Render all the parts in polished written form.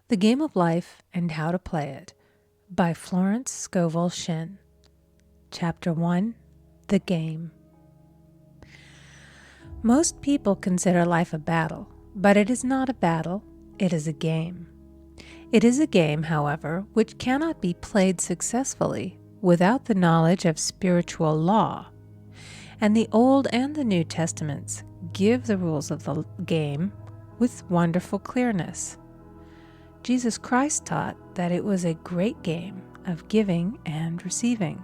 The Game of Life and How to Play It by Florence Scoval Shinn. Chapter 1, The Game. Most people consider life a battle, but it is not a battle, it is a game. It is a game, however, which cannot be played successfully without the knowledge of spiritual law. And the Old and the New Testaments give the rules of the game with wonderful clearness. Jesus Christ taught that it was a great game of giving and receiving.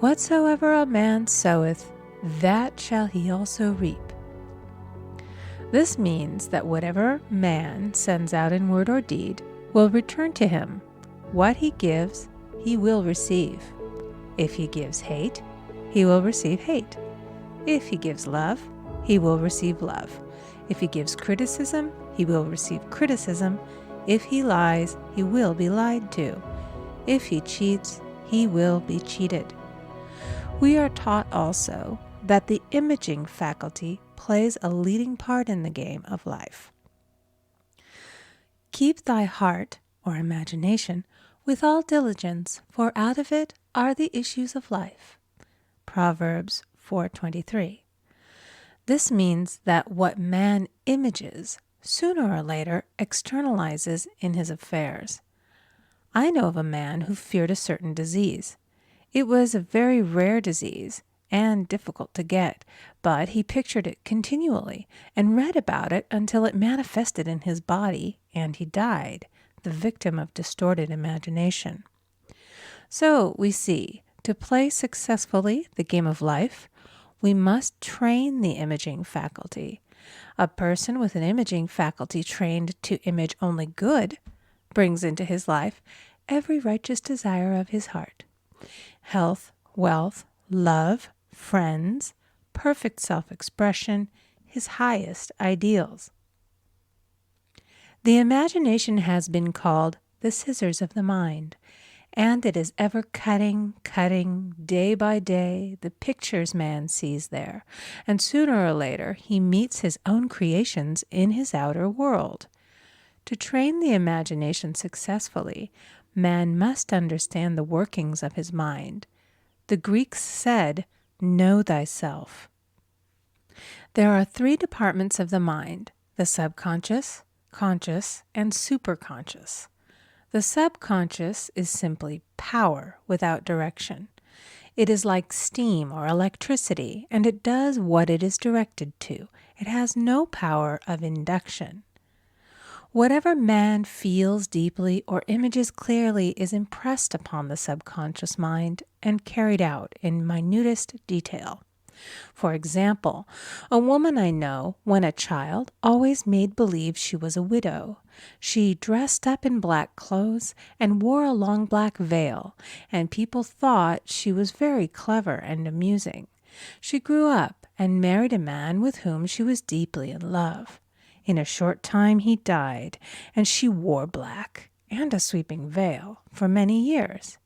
Whatsoever a man soweth, that shall he also reap. This means that whatever man sends out in word or deed will return to him. What he gives, he will receive. If he gives hate, he will receive hate. If he gives love, he will receive love. If he gives criticism, he will receive criticism. If he lies, he will be lied to. If he cheats, he will be cheated. We are taught also that the imaging faculty plays a leading part in the game of life. Keep thy heart, or imagination, with all diligence, for out of it are the issues of life. Proverbs 4:23. This means that what man images sooner or later externalizes in his affairs. I know of a man who feared a certain disease. It was a very rare disease and difficult to get, but he pictured it continually and read about it until it manifested in his body and he died, the victim of distorted imagination. So we see, to play successfully the game of life, we must train the imaging faculty. A person with an imaging faculty trained to image only good brings into his life every righteous desire of his heart. Health, wealth, love, friends, perfect self-expression, his highest ideals. The imagination has been called the scissors of the mind, and it is ever cutting, day by day, the pictures man sees there, and sooner or later he meets his own creations in his outer world. To train the imagination successfully, man must understand the workings of his mind. The Greeks said, "Know thyself." There are three departments of the mind: the subconscious, conscious, and superconscious. The subconscious is simply power without direction. It is like steam or electricity, and it does what it is directed to. It has no power of induction. Whatever man feels deeply or images clearly is impressed upon the subconscious mind and carried out in minutest detail. For example, a woman I know, when a child, always made believe she was a widow. She dressed up in black clothes and wore a long black veil, and people thought she was very clever and amusing. She grew up and married a man with whom she was deeply in love. In a short time he died, and she wore black and a sweeping veil for many years.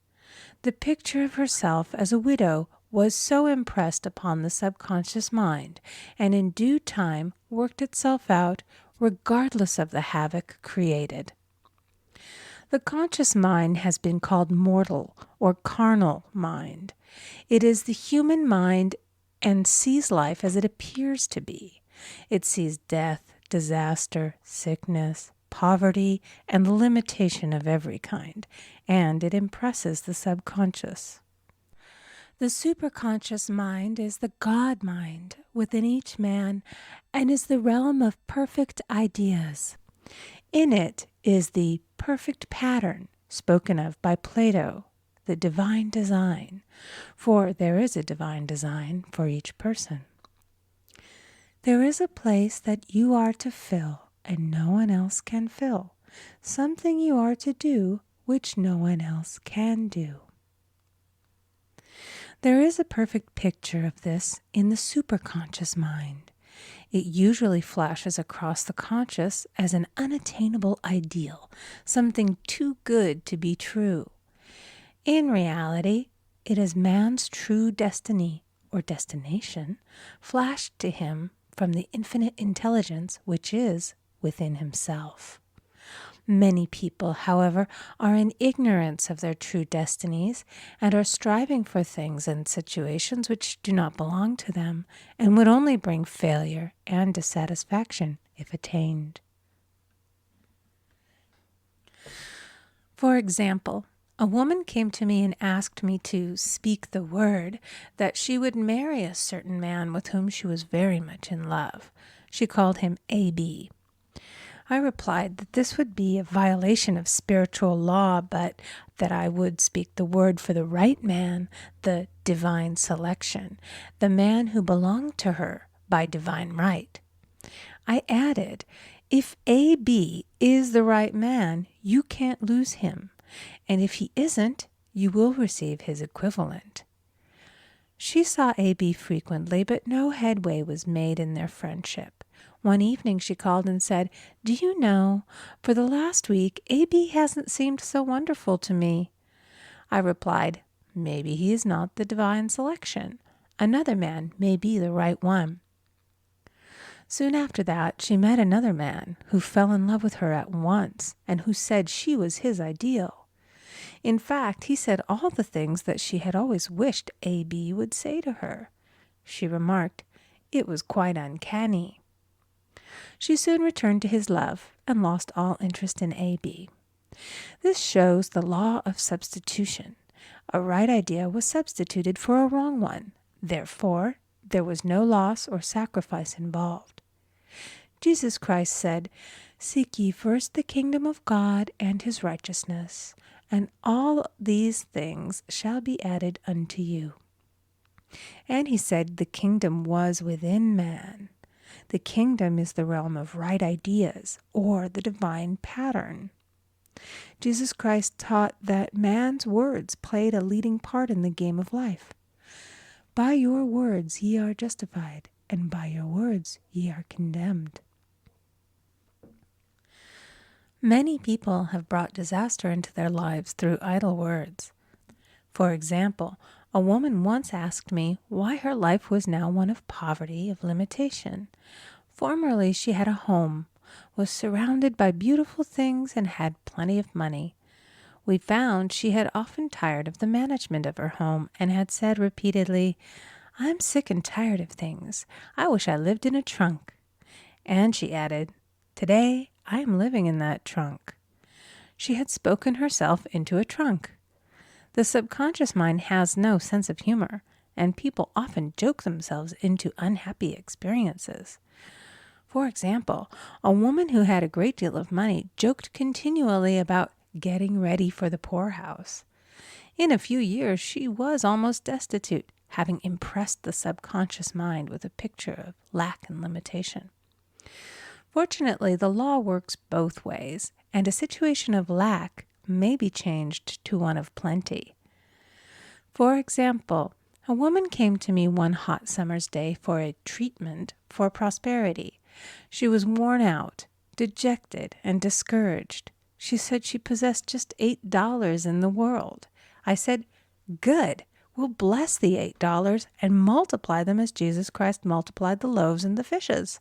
The picture of herself as a widow was so impressed upon the subconscious mind, and in due time worked itself out regardless of the havoc created. The conscious mind has been called mortal or carnal mind. It is the human mind and sees life as it appears to be. It sees death, disaster, sickness, poverty, and limitation of every kind, and it impresses the subconscious. The superconscious mind is the God mind within each man and is the realm of perfect ideas. In it is the perfect pattern spoken of by Plato, the divine design, for there is a divine design for each person. There is a place that you are to fill and no one else can fill, something you are to do which no one else can do. There is a perfect picture of this in the superconscious mind. It usually flashes across the conscious as an unattainable ideal, something too good to be true. In reality, it is man's true destiny or destination flashed to him from the infinite intelligence which is within himself. Many people, however, are in ignorance of their true destinies and are striving for things and situations which do not belong to them and would only bring failure and dissatisfaction if attained. For example, a woman came to me and asked me to speak the word that she would marry a certain man with whom she was very much in love. She called him A.B. I replied that this would be a violation of spiritual law, but that I would speak the word for the right man, the divine selection, the man who belonged to her by divine right. I added, if A.B. is the right man, you can't lose him, and if he isn't, you will receive his equivalent. She saw A.B. frequently, but no headway was made in their friendship. One evening she called and said, "Do you know, for the last week, A.B. hasn't seemed so wonderful to me." I replied, "Maybe he is not the divine selection. Another man may be the right one." Soon after that, she met another man who fell in love with her at once and who said she was his ideal. In fact, he said all the things that she had always wished A.B. would say to her. She remarked, it was quite uncanny. She soon returned to his love and lost all interest in A.B. This shows the law of substitution. A right idea was substituted for a wrong one. Therefore, there was no loss or sacrifice involved. Jesus Christ said, "Seek ye first the kingdom of God and his righteousness, and all these things shall be added unto you." And he said the kingdom was within man. The kingdom is the realm of right ideas, or the divine pattern. Jesus Christ taught that man's words played a leading part in the game of life. By your words ye are justified, and by your words ye are condemned. Many people have brought disaster into their lives through idle words. For example, a woman once asked me why her life was now one of poverty, of limitation. Formerly she had a home, was surrounded by beautiful things, and had plenty of money. We found she had often tired of the management of her home and had said repeatedly, "I'm sick and tired of things. I wish I lived in a trunk." And she added, "Today I am living in that trunk." She had spoken herself into a trunk. The subconscious mind has no sense of humor, and people often joke themselves into unhappy experiences. For example, a woman who had a great deal of money joked continually about getting ready for the poorhouse. In a few years, she was almost destitute, having impressed the subconscious mind with a picture of lack and limitation. Fortunately, the law works both ways, and a situation of lack may be changed to one of plenty. For example, a woman came to me one hot summer's day for a treatment for prosperity. She was worn out, dejected, and discouraged. She said she possessed just $8 in the world. I said, "Good. We'll bless the $8 and multiply them as Jesus Christ multiplied the loaves and the fishes."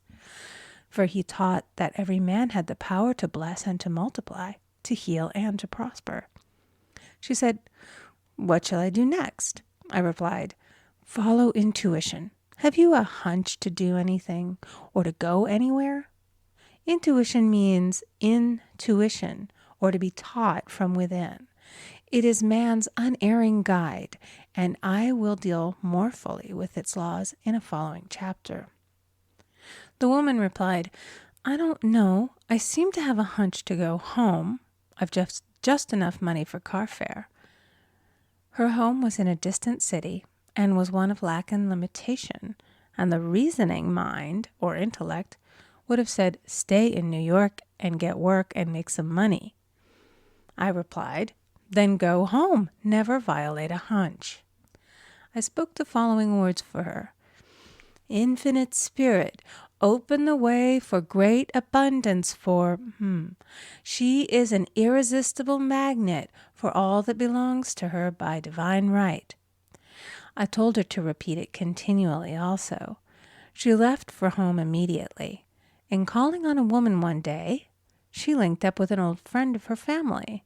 For he taught that every man had the power to bless and to multiply, to heal and to prosper. She said, "What shall I do next?" I replied, "Follow intuition. Have you a hunch to do anything or to go anywhere?" Intuition means intuition, or to be taught from within. It is man's unerring guide, and I will deal more fully with its laws in a following chapter. The woman replied, "I don't know. I seem to have a hunch to go home. I've just enough money for car fare." Her home was in a distant city and was one of lack and limitation, and the reasoning mind, or intellect, would have said, "Stay in New York and get work and make some money." I replied, "Then go home. Never violate a hunch." I spoke the following words for her. "Infinite Spirit, open the way for great abundance for She is an irresistible magnet for all that belongs to her by divine right." I told her to repeat it continually also. She left for home immediately, and calling on a woman one day, she linked up with an old friend of her family.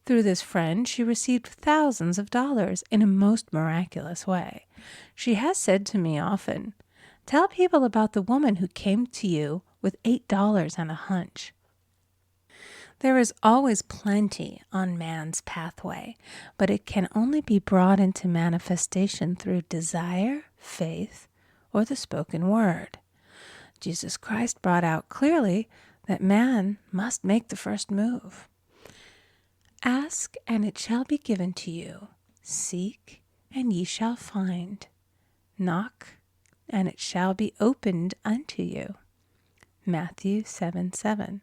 Through this friend, she received thousands of dollars in a most miraculous way. She has said to me often, "Tell people about the woman who came to you with $8 and a hunch." There is always plenty on man's pathway, but it can only be brought into manifestation through desire, faith, or the spoken word. Jesus Christ brought out clearly that man must make the first move. Ask, and it shall be given to you. Seek, and ye shall find. Knock, and it shall be opened unto you. Matthew 7:7.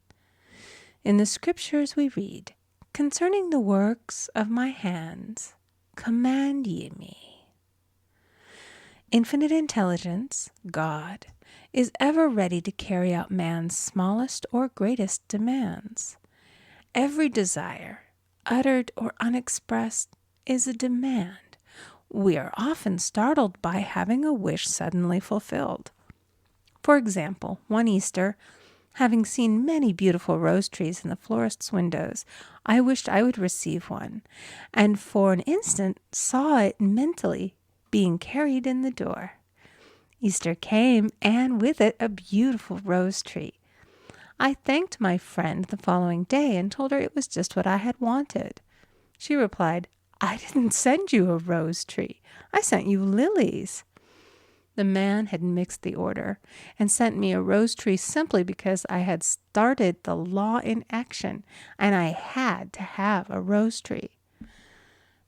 In the scriptures we read, "Concerning the works of my hands, command ye me." Infinite intelligence, God, is ever ready to carry out man's smallest or greatest demands. Every desire, uttered or unexpressed, is a demand. We are often startled by having a wish suddenly fulfilled. For example, one Easter, having seen many beautiful rose trees in the florist's windows, I wished I would receive one, and for an instant saw it mentally being carried in the door. Easter came, and with it a beautiful rose tree. I thanked my friend the following day and told her it was just what I had wanted. She replied, "I didn't send you a rose tree. I sent you lilies." The man had mixed the order and sent me a rose tree simply because I had started the law in action, and I had to have a rose tree.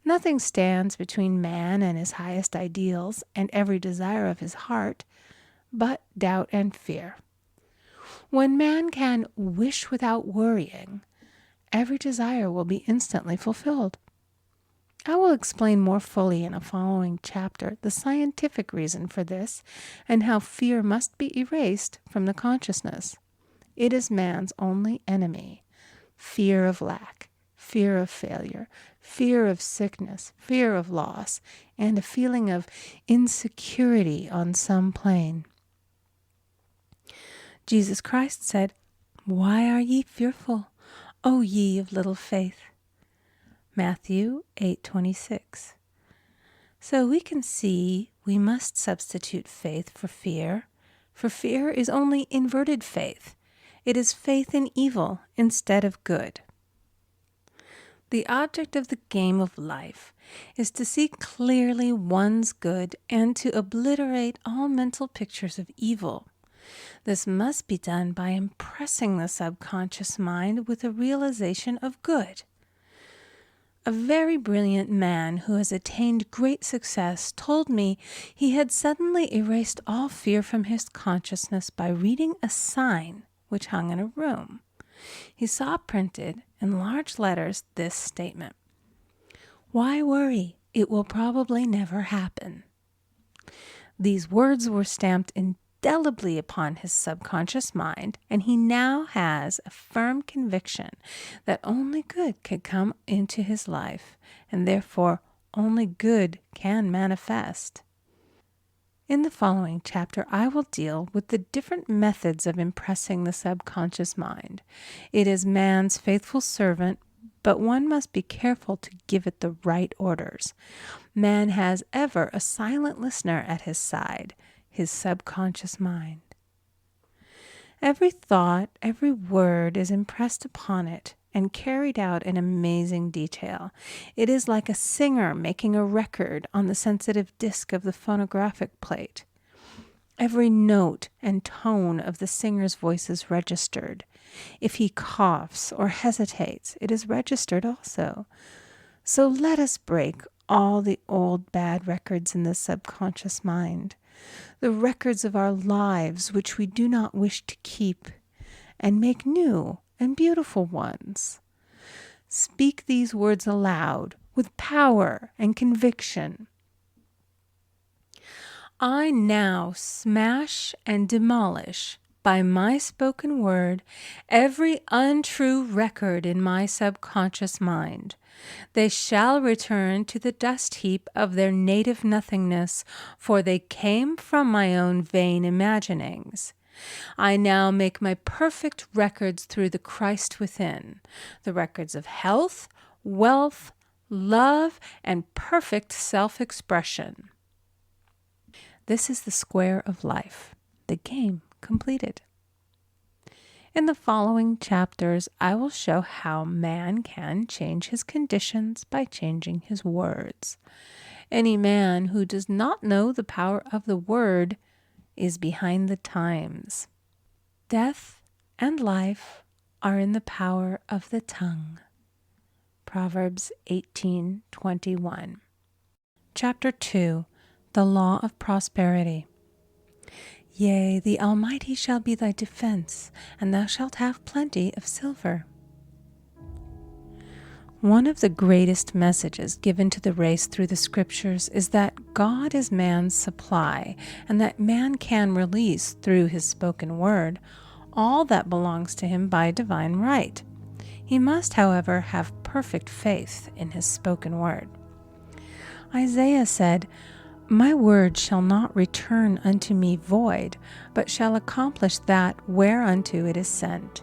Nothing stands between man and his highest ideals and every desire of his heart but doubt and fear. When man can wish without worrying, every desire will be instantly fulfilled. I will explain more fully in a following chapter the scientific reason for this and how fear must be erased from the consciousness. It is man's only enemy. Fear of lack, fear of failure, fear of sickness, fear of loss, and a feeling of insecurity on some plane. Jesus Christ said, "Why are ye fearful, O ye of little faith?" Matthew 8:26. So we can see we must substitute faith for fear is only inverted faith. It is faith in evil instead of good. The object of the game of life is to see clearly one's good and to obliterate all mental pictures of evil. This must be done by impressing the subconscious mind with a realization of good. A very brilliant man who has attained great success told me he had suddenly erased all fear from his consciousness by reading a sign which hung in a room. He saw printed in large letters this statement: "Why worry? It will probably never happen." These words were stamped indelibly upon his subconscious mind, and he now has a firm conviction that only good could come into his life, and therefore only good can manifest. In the following chapter, I will deal with the different methods of impressing the subconscious mind. It is man's faithful servant, but one must be careful to give it the right orders. Man has ever a silent listener at his side, his subconscious mind. Every thought, every word is impressed upon it and carried out in amazing detail. It is like a singer making a record on the sensitive disc of the phonographic plate. Every note and tone of the singer's voice is registered. If he coughs or hesitates, it is registered also. So let us break all the old bad records in the subconscious mind, the records of our lives which we do not wish to keep, and make new and beautiful ones. Speak these words aloud with power and conviction. I now smash and demolish by my spoken word every untrue record in my subconscious mind. They shall return to the dust heap of their native nothingness, for they came from my own vain imaginings. I now make my perfect records through the Christ within, the records of health, wealth, love, and perfect self-expression. This is the square of life, the game completed. In the following chapters, I will show how man can change his conditions by changing his words. Any man who does not know the power of the word is behind the times. Death and life are in the power of the tongue. Proverbs 18:21. Chapter 2. The Law of Prosperity. Yea, the Almighty shall be thy defense, and thou shalt have plenty of silver. One of the greatest messages given to the race through the scriptures is that God is man's supply, and that man can release through his spoken word all that belongs to him by divine right. He must, however, have perfect faith in his spoken word. Isaiah said, My word shall not return unto me void, but shall accomplish that whereunto it is sent.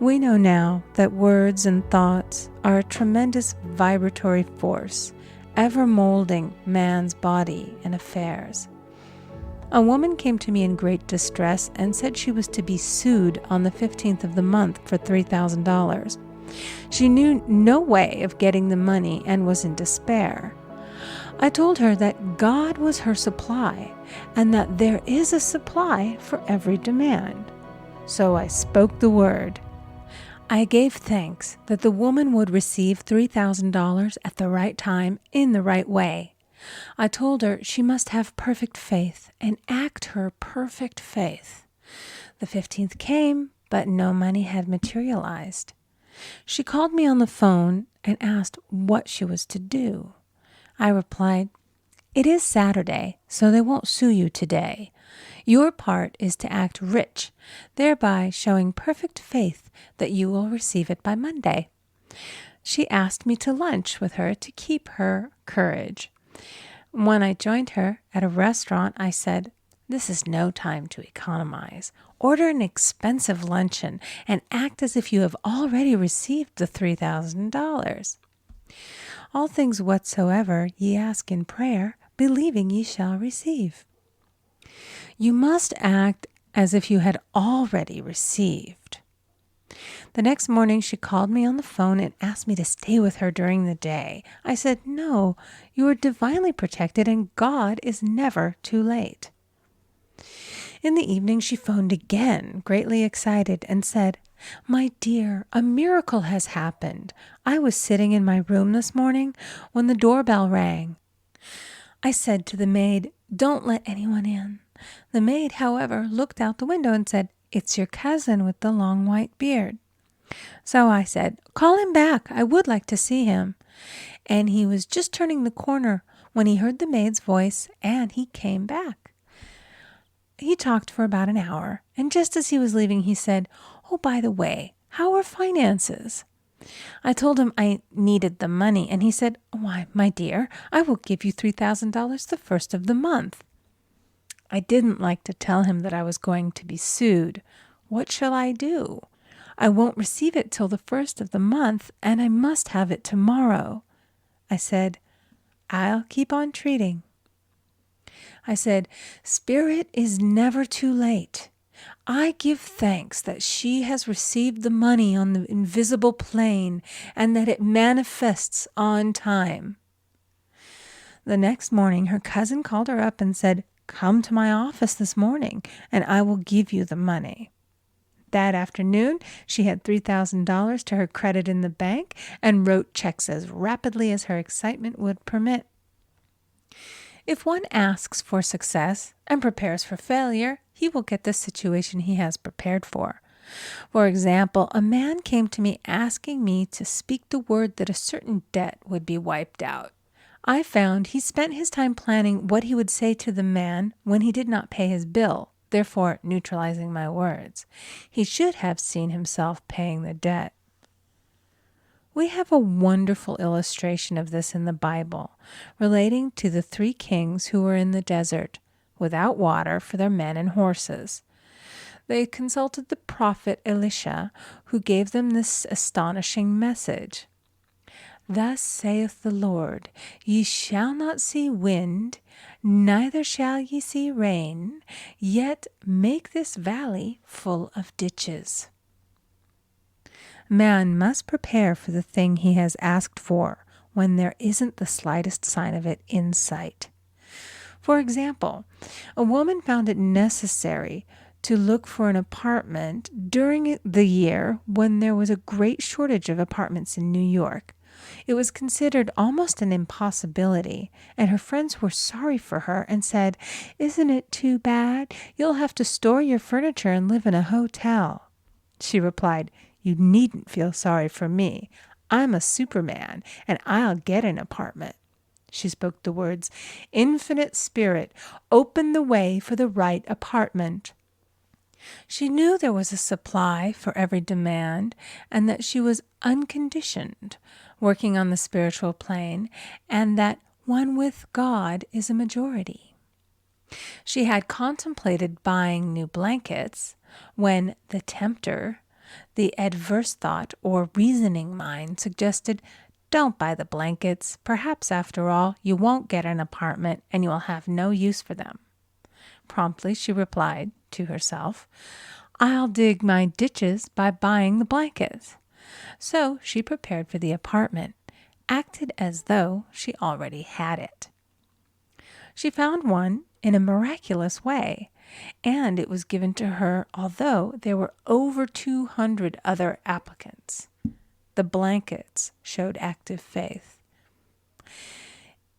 We know now that words and thoughts are a tremendous vibratory force, ever molding man's body and affairs. A woman came to me in great distress and said she was to be sued on the 15th of the month for $3,000. She knew no way of getting the money and was in despair. I told her that God was her supply and that there is a supply for every demand. So I spoke the word. I gave thanks that the woman would receive $3,000 at the right time in the right way. I told her she must have perfect faith and act her perfect faith. The 15th came, but no money had materialized. She called me on the phone and asked what she was to do. I replied, It is Saturday, so they won't sue you today. Your part is to act rich, thereby showing perfect faith that you will receive it by Monday. She asked me to lunch with her to keep her courage. When I joined her at a restaurant, I said, This is no time to economize. Order an expensive luncheon and act as if you have already received the $3,000. All things whatsoever ye ask in prayer, believing ye shall receive. You must act as if you had already received. The next morning she called me on the phone and asked me to stay with her during the day. I said, No, you are divinely protected and God is never too late. In the evening she phoned again, greatly excited, and said, My dear, a miracle has happened. I was sitting in my room this morning when the doorbell rang. I said to the maid, Don't let anyone in. The maid, however, looked out the window and said, It's your cousin with the long white beard. So I said, Call him back. I would like to see him. And he was just turning the corner when he heard the maid's voice, and he came back. He talked for about an hour, and just as he was leaving, he said, Oh, by the way, how are finances? I told him I needed the money, and he said, Why, my dear, I will give you $3,000 the first of the month. I didn't like to tell him that I was going to be sued. What shall I do? I won't receive it till the first of the month, and I must have it tomorrow. I said, I'll keep on treating. I said, Spirit is never too late. I give thanks that she has received the money on the invisible plane and that it manifests on time. The next morning, her cousin called her up and said, Come to my office this morning, and I will give you the money. That afternoon, she had $3,000 to her credit in the bank and wrote checks as rapidly as her excitement would permit. If one asks for success and prepares for failure, he will get the situation he has prepared for. For example, a man came to me asking me to speak the word that a certain debt would be wiped out. I found he spent his time planning what he would say to the man when he did not pay his bill, therefore neutralizing my words. He should have seen himself paying the debt. We have a wonderful illustration of this in the Bible, relating to the 3 kings who were in the desert, without water for their men and horses. They consulted the prophet Elisha, who gave them this astonishing message. Thus saith the Lord, ye shall not see wind, neither shall ye see rain, yet make this valley full of ditches. Man must prepare for the thing he has asked for when there isn't the slightest sign of it in sight. For example, a woman found it necessary to look for an apartment during the year when there was a great shortage of apartments in New York. It was considered almost an impossibility, and her friends were sorry for her and said, "Isn't it too bad? You'll have to store your furniture and live in a hotel." She replied, "You needn't feel sorry for me. I'm a Superman, and I'll get an apartment." She spoke the words, "Infinite Spirit, open the way for the right apartment." She knew there was a supply for every demand and that she was unconditioned, working on the spiritual plane, and that one with God is a majority. She had contemplated buying new blankets when the tempter, the adverse thought or reasoning mind, suggested, "Don't buy the blankets. Perhaps, after all, you won't get an apartment and you will have no use for them." Promptly she replied to herself, "I'll dig my ditches by buying the blankets." So she prepared for the apartment, acted as though she already had it. She found one in a miraculous way, and it was given to her although there were over 200 other applicants. The blankets showed active faith.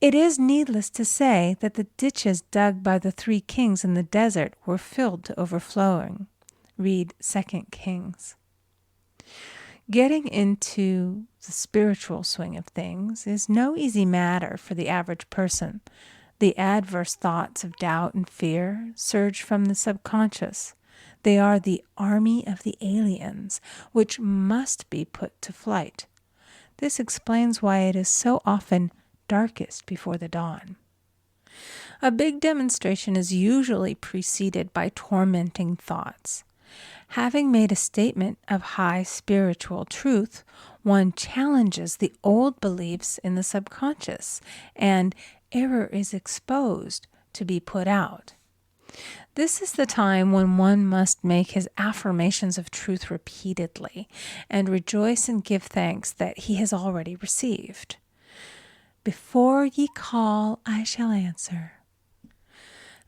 It is needless to say that the ditches dug by the 3 kings in the desert were filled to overflowing. Read 2 Kings. Getting into the spiritual swing of things is no easy matter for the average person. The adverse thoughts of doubt and fear surge from the subconscious. They are the army of the aliens, which must be put to flight. This explains why it is so often darkest before the dawn. A big demonstration is usually preceded by tormenting thoughts. Having made a statement of high spiritual truth, one challenges the old beliefs in the subconscious, and error is exposed to be put out. This is the time when one must make his affirmations of truth repeatedly and rejoice and give thanks that he has already received. "Before ye call, I shall answer."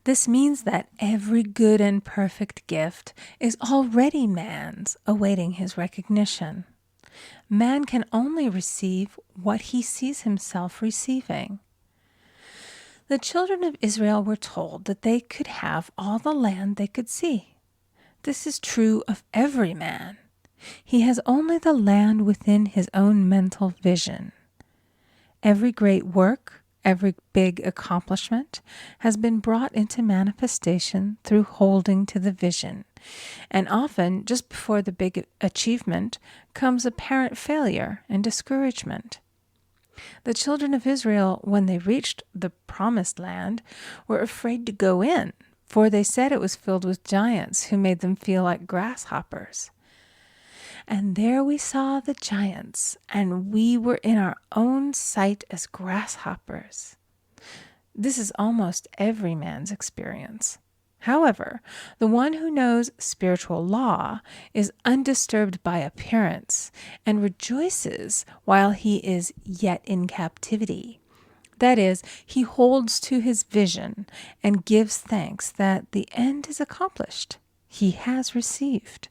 This means that every good and perfect gift is already man's, awaiting his recognition. Man can only receive what he sees himself receiving. The children of Israel were told that they could have all the land they could see. This is true of every man. He has only the land within his own mental vision. Every great work, every big accomplishment has been brought into manifestation through holding to the vision. And often, just before the big achievement, comes apparent failure and discouragement. The children of Israel, when they reached the promised land, were afraid to go in, for they said it was filled with giants who made them feel like grasshoppers. And there we saw the giants, and we were in our own sight as grasshoppers. This is almost every man's experience. However, the one who knows spiritual law is undisturbed by appearance and rejoices while he is yet in captivity. That is, he holds to his vision and gives thanks that the end is accomplished. He has received.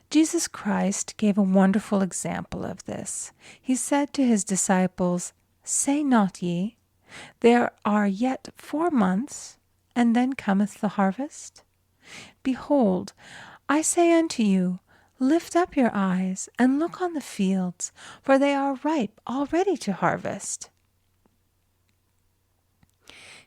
Jesus Christ gave a wonderful example of this. He said to his disciples, "Say not ye, there are yet 4 months, and then cometh the harvest? Behold, I say unto you, lift up your eyes, and look on the fields, for they are ripe already to harvest."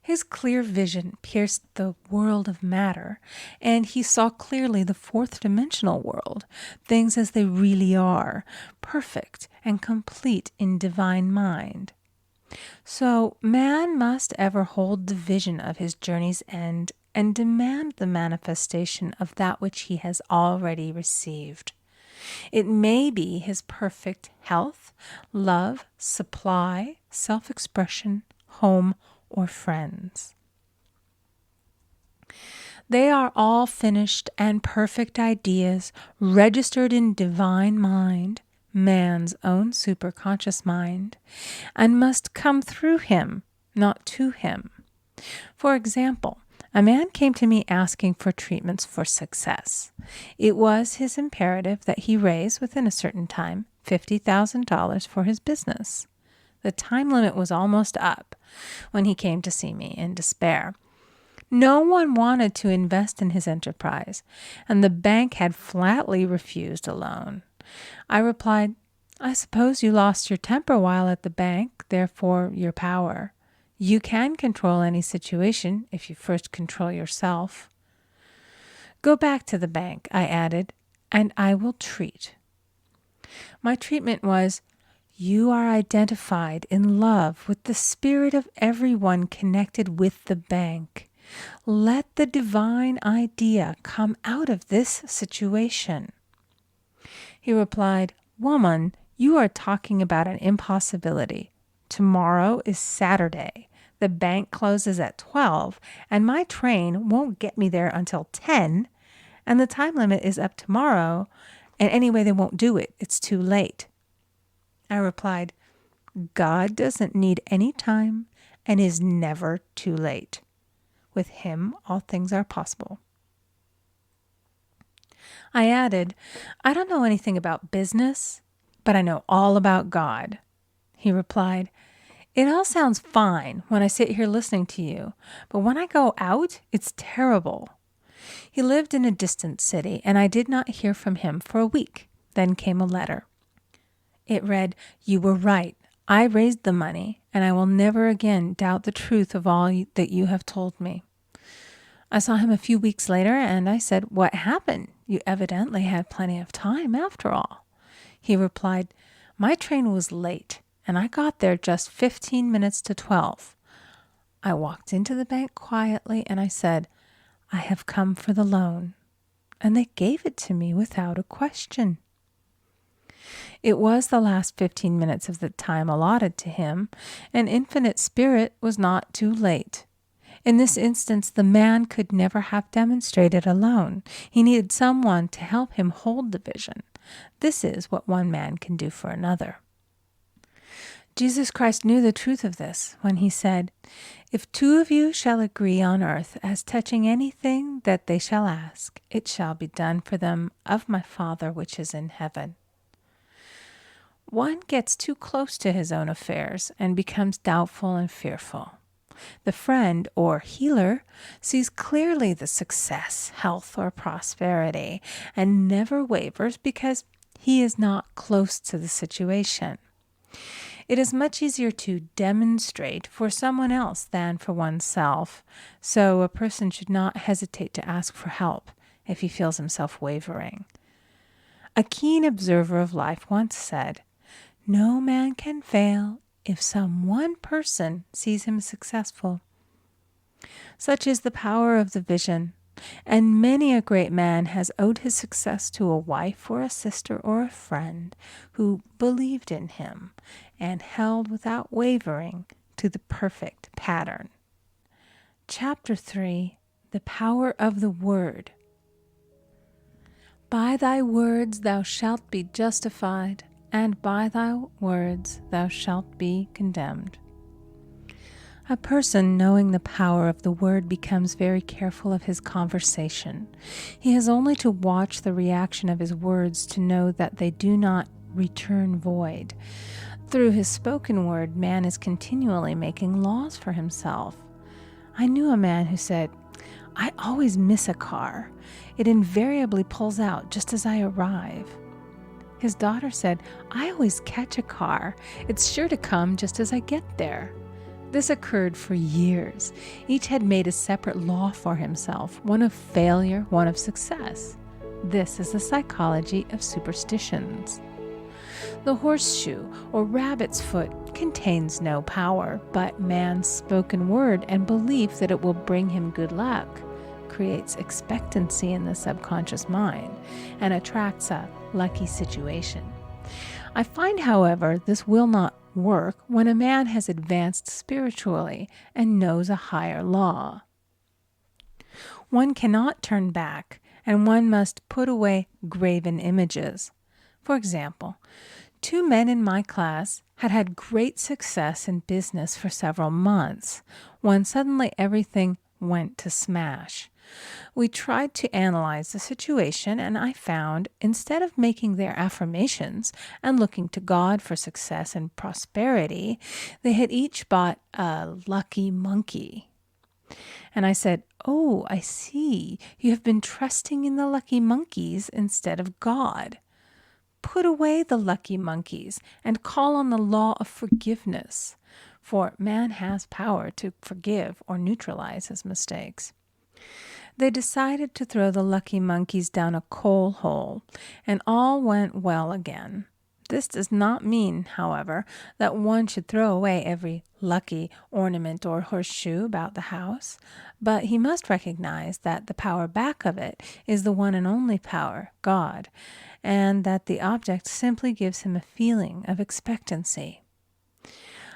His clear vision pierced the world of matter, and he saw clearly the 4th-dimensional world, things as they really are, perfect and complete in divine mind. So man must ever hold the vision of his journey's end and demand the manifestation of that which he has already received. It may be his perfect health, love, supply, self-expression, home, or friends. They are all finished and perfect ideas registered in divine mind, man's own superconscious mind, and must come through him, not to him. For example, a man came to me asking for treatments for success. It was his imperative that he raise, within a certain time, $50,000 for his business. The time limit was almost up when he came to see me in despair. No one wanted to invest in his enterprise, and the bank had flatly refused a loan. I replied, "I suppose you lost your temper while at the bank, therefore your power. You can control any situation if you first control yourself. Go back to the bank," I added, "and I will treat." My treatment was, "You are identified in love with the spirit of everyone connected with the bank. Let the divine idea come out of this situation." He replied, "Woman, you are talking about an impossibility. Tomorrow is Saturday. The bank closes at 12, and my train won't get me there until 10, and the time limit is up tomorrow, and anyway, they won't do it. It's too late." I replied, "God doesn't need any time and is never too late. With him, all things are possible." I added, "I don't know anything about business, but I know all about God." He replied, "It all sounds fine when I sit here listening to you, but when I go out, it's terrible." He lived in a distant city, and I did not hear from him for a week. Then came a letter. It read, "You were right. I raised the money, and I will never again doubt the truth of all that you have told me." I saw him a few weeks later, and I said, "What happened? You evidently had plenty of time after all." He replied, "My train was late, and I got there just 15 minutes to 12. I walked into the bank quietly, and I said, 'I have come for the loan.' And they gave it to me without a question." It was the last 15 minutes of the time allotted to him, and Infinite Spirit was not too late. In this instance, the man could never have demonstrated alone. He needed someone to help him hold the vision. This is what one man can do for another. Jesus Christ knew the truth of this when he said, "If two of you shall agree on earth as touching anything that they shall ask, it shall be done for them of my Father which is in heaven." One gets too close to his own affairs and becomes doubtful and fearful. The friend or healer sees clearly the success, health, or prosperity and never wavers because he is not close to the situation. It is much easier to demonstrate for someone else than for oneself, so a person should not hesitate to ask for help if he feels himself wavering. A keen observer of life once said, "No man can fail if some one person sees him successful." Such is the power of the vision, and many a great man has owed his success to a wife or a sister or a friend who believed in him and held without wavering to the perfect pattern. Chapter 3, The Power of the Word. "By thy words thou shalt be justified, and by thy words thou shalt be condemned." A person knowing the power of the word becomes very careful of his conversation. He has only to watch the reaction of his words to know that they do not return void. Through his spoken word, man is continually making laws for himself. I knew a man who said, "I always miss a car. It invariably pulls out just as I arrive." His daughter said, "I always catch a car. It's sure to come just as I get there." This occurred for years. Each had made a separate law for himself, one of failure, one of success. This is the psychology of superstitions. The horseshoe or rabbit's foot contains no power, but man's spoken word and belief that it will bring him good luck. creates expectancy in the subconscious mind and attracts a lucky situation. I find, however, this will not work when a man has advanced spiritually and knows a higher law. One cannot turn back, and one must put away graven images. For example, 2 men in my class had great success in business for several months, when suddenly everything went to smash. We tried to analyze the situation, and I found, instead of making their affirmations and looking to God for success and prosperity, they had each bought a lucky monkey. And I said, "Oh, I see. You have been trusting in the lucky monkeys instead of God. Put away the lucky monkeys and call on the law of forgiveness, for man has power to forgive or neutralize his mistakes." They decided to throw the lucky monkeys down a coal hole, and all went well again. This does not mean, however, that one should throw away every lucky ornament or horseshoe about the house, but he must recognize that the power back of it is the one and only power, God, and that the object simply gives him a feeling of expectancy.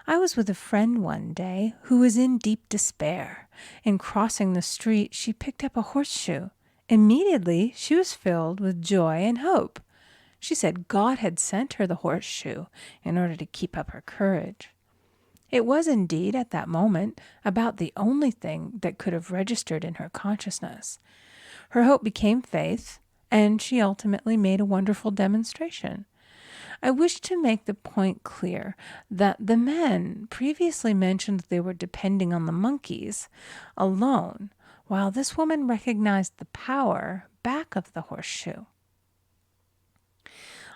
I was with a friend one day who was in deep despair. In crossing the street, she picked up a horseshoe. Immediately, she was filled with joy and hope. She said God had sent her the horseshoe in order to keep up her courage. It was indeed, at that moment, about the only thing that could have registered in her consciousness. Her hope became faith, and she ultimately made a wonderful demonstration. I wish to make the point clear that the men previously mentioned they were depending on the monkeys alone, while this woman recognized the power back of the horseshoe.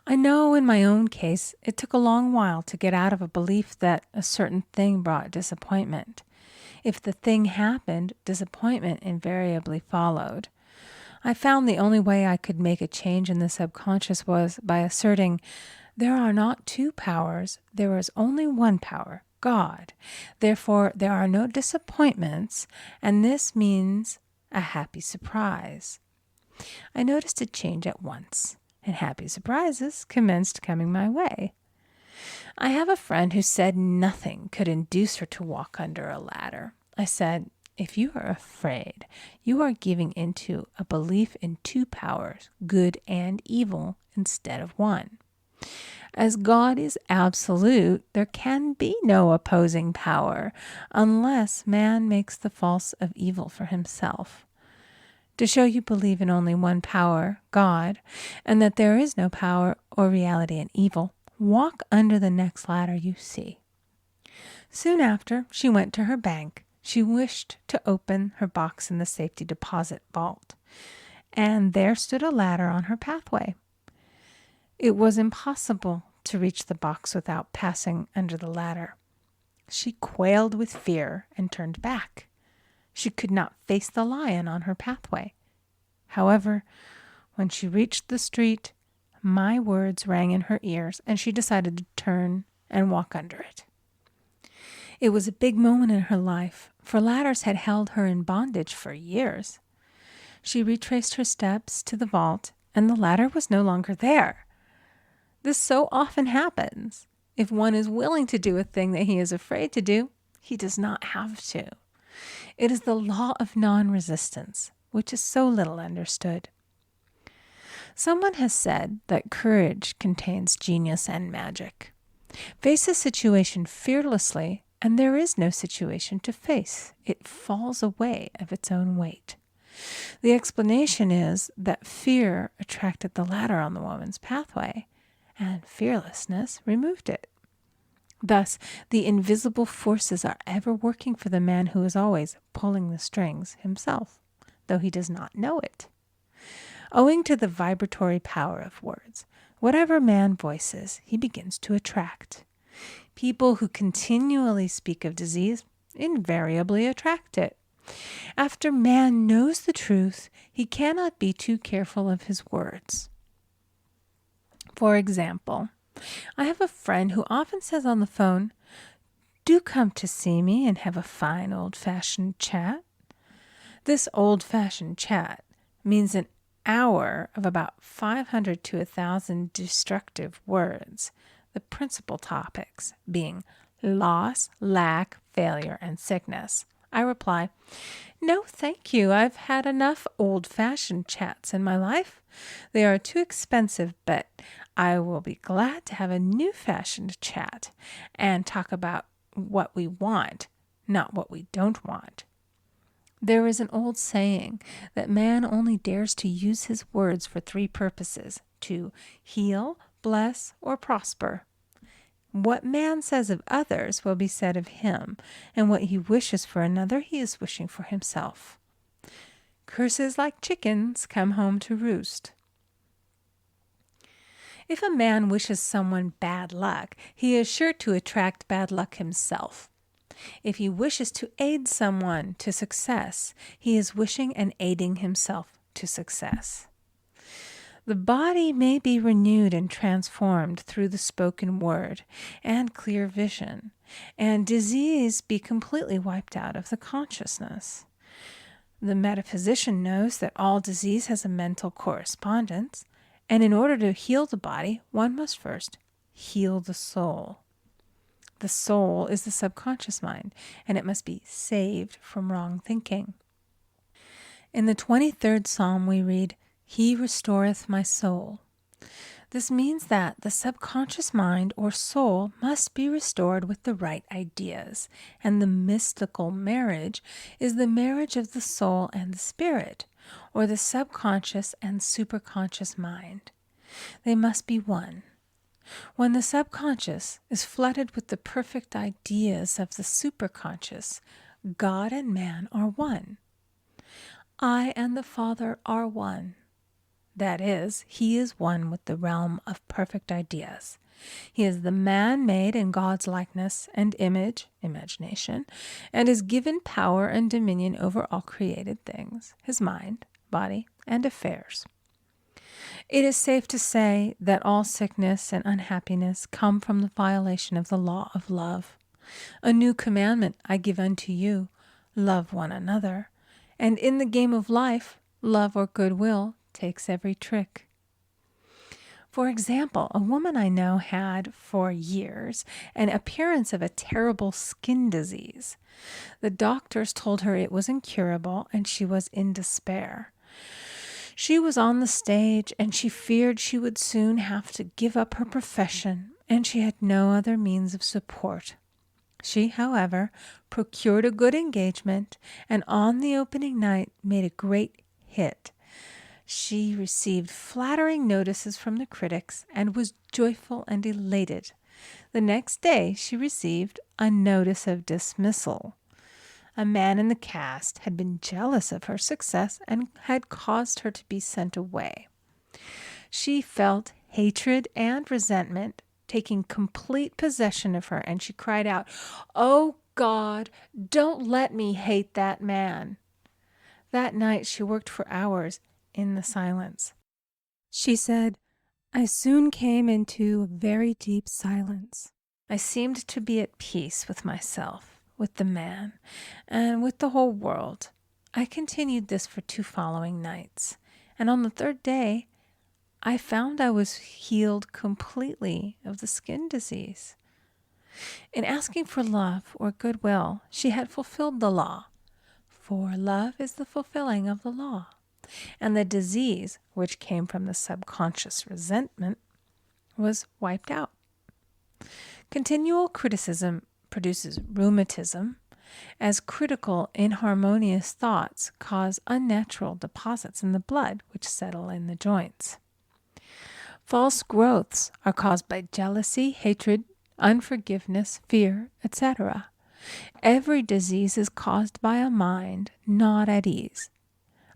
I know in my own case, it took a long while to get out of a belief that a certain thing brought disappointment. If the thing happened, disappointment invariably followed. I found the only way I could make a change in the subconscious was by asserting, there are not 2 powers, there is only one power, God. Therefore, there are no disappointments, and this means a happy surprise. I noticed a change at once, and happy surprises commenced coming my way. I have a friend who said nothing could induce her to walk under a ladder. I said, if you are afraid, you are giving into a belief in 2 powers, good and evil, instead of one. As God is absolute, there can be no opposing power unless man makes the false of evil for himself. To show you believe in only one power, God, and that there is no power or reality in evil, walk under the next ladder you see. Soon after, she went to her bank. She wished to open her box in the safety deposit vault, and there stood a ladder on her pathway. It was impossible to reach the box without passing under the ladder. She quailed with fear and turned back. She could not face the lion on her pathway. However, when she reached the street, my words rang in her ears, and she decided to turn and walk under it. It was a big moment in her life, for ladders had held her in bondage for years. She retraced her steps to the vault, and the ladder was no longer there. This so often happens. If one is willing to do a thing that he is afraid to do, he does not have to. It is the law of non-resistance, which is so little understood. Someone has said that courage contains genius and magic. Face a situation fearlessly, and there is no situation to face. It falls away of its own weight. The explanation is that fear attracted the ladder on the woman's pathway, and fearlessness removed it. Thus, the invisible forces are ever working for the man who is always pulling the strings himself, though he does not know it. Owing to the vibratory power of words, whatever man voices, he begins to attract. People who continually speak of disease invariably attract it. After man knows the truth, he cannot be too careful of his words. For example, I have a friend who often says on the phone, "Do come to see me and have a fine old-fashioned chat." This old-fashioned chat means an hour of about 500 to 1,000 destructive words, the principal topics being loss, lack, failure, and sickness. I reply, "No, thank you. I've had enough old-fashioned chats in my life. They are too expensive, but I will be glad to have a new-fashioned chat and talk about what we want, not what we don't want." There is an old saying that man only dares to use his words for three purposes: to heal, bless, or prosper. What man says of others will be said of him, and what he wishes for another he is wishing for himself. Curses like chickens come home to roost. If a man wishes someone bad luck, he is sure to attract bad luck himself. If he wishes to aid someone to success, he is wishing and aiding himself to success. The body may be renewed and transformed through the spoken word and clear vision, and disease be completely wiped out of the consciousness. The metaphysician knows that all disease has a mental correspondence, and in order to heal the body, one must first heal the soul. The soul is the subconscious mind, and it must be saved from wrong thinking. In the 23rd Psalm we read, "He restoreth my soul." This means that the subconscious mind or soul must be restored with the right ideas, and the mystical marriage is the marriage of the soul and the spirit, or the subconscious and superconscious mind. They must be one. When the subconscious is flooded with the perfect ideas of the superconscious, God and man are one. I and the Father are one. That is, he is one with the realm of perfect ideas. He is the man made in God's likeness and image, imagination, and is given power and dominion over all created things, his mind, body, and affairs. It is safe to say that all sickness and unhappiness come from the violation of the law of love. A new commandment I give unto you, love one another. And in the game of life, love or goodwill takes every trick. For example, a woman I know had, for years, an appearance of a terrible skin disease. The doctors told her it was incurable, and she was in despair. She was on the stage, and she feared she would soon have to give up her profession, and she had no other means of support. She, however, procured a good engagement, and on the opening night made a great hit. She received flattering notices from the critics and was joyful and elated. The next day she received a notice of dismissal. A man in the cast had been jealous of her success and had caused her to be sent away. She felt hatred and resentment taking complete possession of her, and she cried out, "Oh God, don't let me hate that man." That night she worked for hours in the silence. She said, "I soon came into a very deep silence. I seemed to be at peace with myself, with the man, and with the whole world. I continued this for 2 following nights, and on the 3rd day, I found I was healed completely of the skin disease." In asking for love or goodwill, she had fulfilled the law, for love is the fulfilling of the law, and the disease, which came from the subconscious resentment, was wiped out. Continual criticism produces rheumatism, as critical, inharmonious thoughts cause unnatural deposits in the blood which settle in the joints. False growths are caused by jealousy, hatred, unforgiveness, fear, etc. Every disease is caused by a mind not at ease.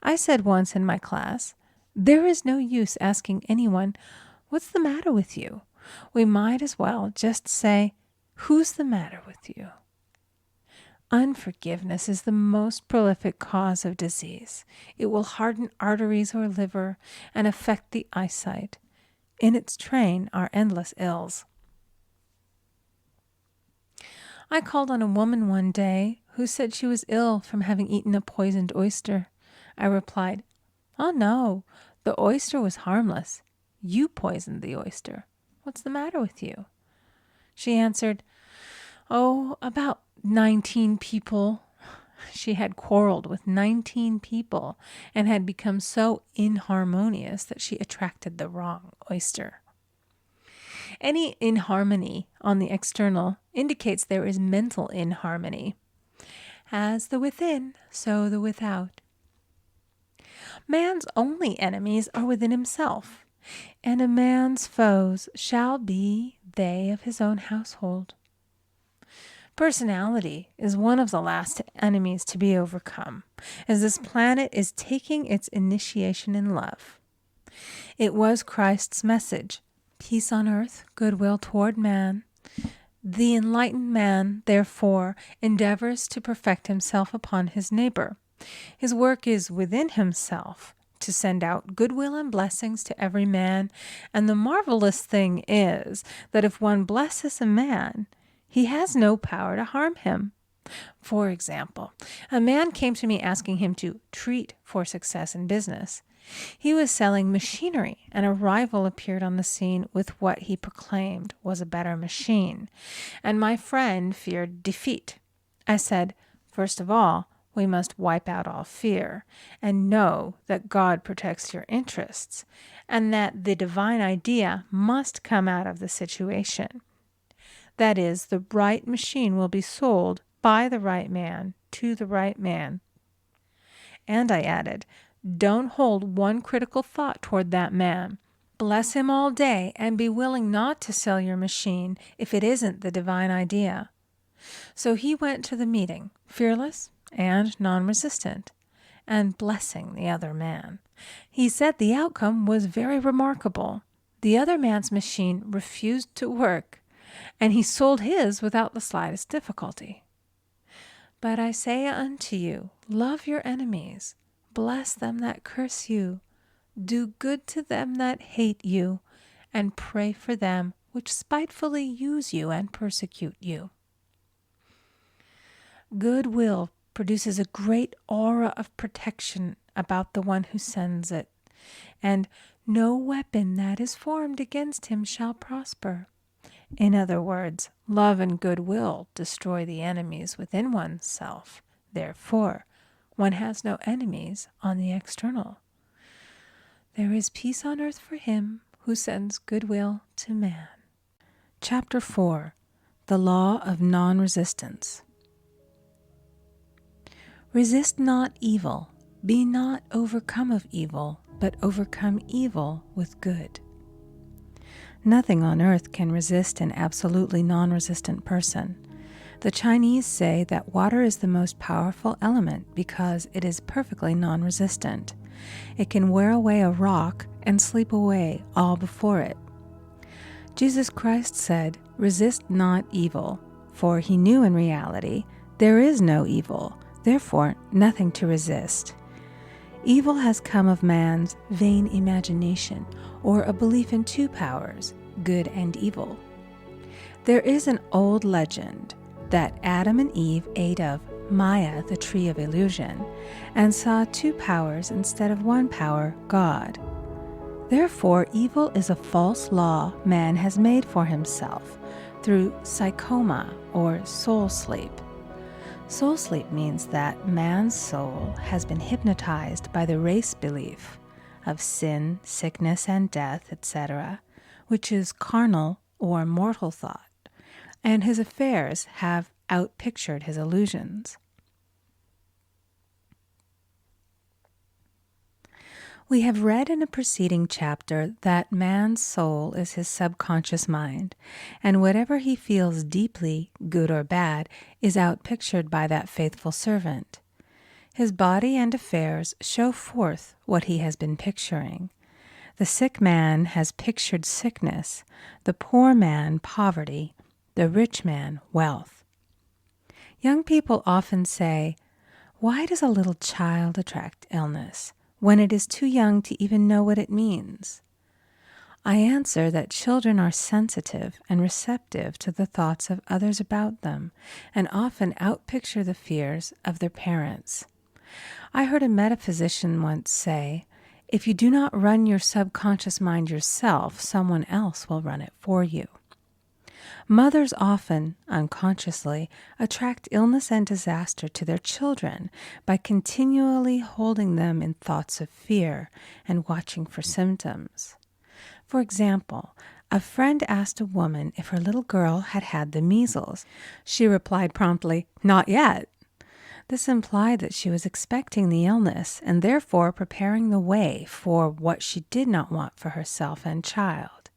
I said once in my class, there is no use asking anyone, "What's the matter with you?" We might as well just say, "Who's the matter with you?" Unforgiveness is the most prolific cause of disease. It will harden arteries or liver and affect the eyesight. In its train are endless ills. I called on a woman one day Who said she was ill from having eaten a poisoned oyster? I replied, "Oh no, the oyster was harmless. You poisoned the oyster. What's the matter with you?" She answered, "Oh, about 19 people." She had quarreled with 19 people and had become so inharmonious that she attracted the wrong oyster. Any inharmony on the external indicates there is mental inharmony. As the within, so the without. Man's only enemies are within himself, and a man's foes shall be they of his own household. Personality is one of the last enemies to be overcome, as this planet is taking its initiation in love. It was Christ's message, peace on earth, goodwill toward man. The enlightened man, therefore, endeavors to perfect himself upon his neighbor. His work is within himself, to send out goodwill and blessings to every man, and the marvelous thing is that if one blesses a man, he has no power to harm him. For example, a man came to me asking him to treat for success in business. He was selling machinery, and a rival appeared on the scene with what he proclaimed was a better machine, and my friend feared defeat. I said, "First of all, we must wipe out all fear, and know that God protects your interests, and that the divine idea must come out of the situation. That is, the right machine will be sold by the right man to the right man." And I added, "Don't hold one critical thought toward that man. Bless him all day and be willing not to sell your machine if it isn't the divine idea." So he went to the meeting, fearless and non-resistant, and blessing the other man. He said the outcome was very remarkable. The other man's machine refused to work, and he sold his without the slightest difficulty. But I say unto you, love your enemies, bless them that curse you, do good to them that hate you, and pray for them which spitefully use you and persecute you. Goodwill produces a great aura of protection about the one who sends it, and no weapon that is formed against him shall prosper. In other words, love and goodwill destroy the enemies within oneself. Therefore, one has no enemies on the external. There is peace on earth for him who sends goodwill to man. Chapter 4. The Law of NonResistance. Resist not evil. Be not overcome of evil, but overcome evil with good. Nothing on earth can resist an absolutely non-resistant person. The Chinese say that water is the most powerful element because it is perfectly non-resistant. It can wear away a rock and sleep away all before it. Jesus Christ said, "Resist not evil," for he knew in reality there is no evil, therefore nothing to resist. Evil has come of man's vain imagination, or a belief in two powers, good and evil. There is an old legend that Adam and Eve ate of Maya, the tree of illusion, and saw two powers instead of one power, God. Therefore, evil is a false law man has made for himself through psychoma, or soul sleep. Soul sleep means that man's soul has been hypnotized by the race belief of sin, sickness, and death, etc., which is carnal or mortal thought, and his affairs have outpictured his illusions. We have read in a preceding chapter that man's soul is his subconscious mind, and whatever he feels deeply, good or bad, is outpictured by that faithful servant. His body and affairs show forth what he has been picturing. The sick man has pictured sickness, the poor man poverty, the rich man wealth. Young people often say, "Why does a little child attract illness when it is too young to even know what it means?" I answer that children are sensitive and receptive to the thoughts of others about them and often outpicture the fears of their parents. I heard a metaphysician once say, "If you do not run your subconscious mind yourself, someone else will run it for you." Mothers often, unconsciously, attract illness and disaster to their children by continually holding them in thoughts of fear and watching for symptoms. For example, a friend asked a woman if her little girl had had the measles. She replied promptly, "Not yet." This implied that she was expecting the illness and therefore preparing the way for what she did not want for herself and child.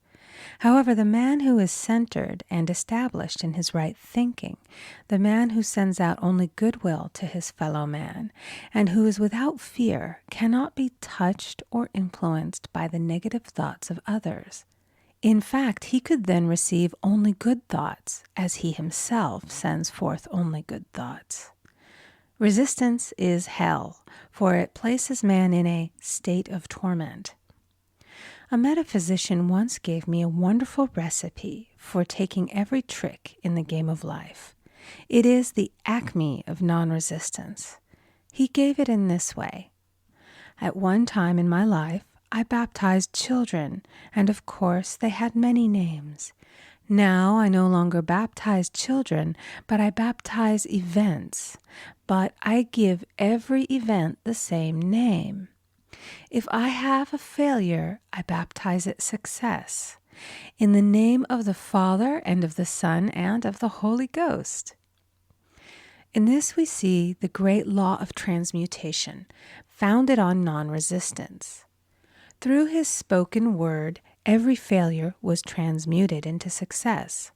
However, the man who is centered and established in his right thinking, the man who sends out only goodwill to his fellow man, and who is without fear, cannot be touched or influenced by the negative thoughts of others. In fact, he could then receive only good thoughts, as he himself sends forth only good thoughts. Resistance is hell, for it places man in a state of torment. A metaphysician once gave me a wonderful recipe for taking every trick in the game of life. It is the acme of non-resistance. He gave it in this way. At one time in my life, I baptized children, and of course they had many names. Now I no longer baptize children, but I baptize events. But I give every event the same name. If I have a failure, I baptize it success. In the name of the Father and of the Son and of the Holy Ghost. In this we see the great law of transmutation, founded on non-resistance. Through his spoken word, every failure was transmuted into success.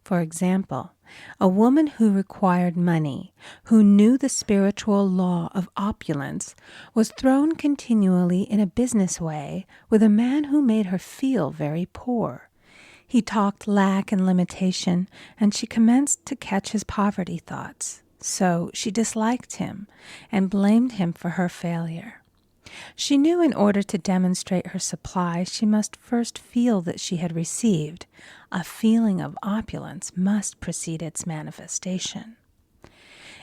For example, a woman who required money, who knew the spiritual law of opulence, was thrown continually in a business way with a man who made her feel very poor. He talked lack and limitation, and she commenced to catch his poverty thoughts. So she disliked him and blamed him for her failure. She knew in order to demonstrate her supply, she must first feel that she had received. A feeling of opulence must precede its manifestation.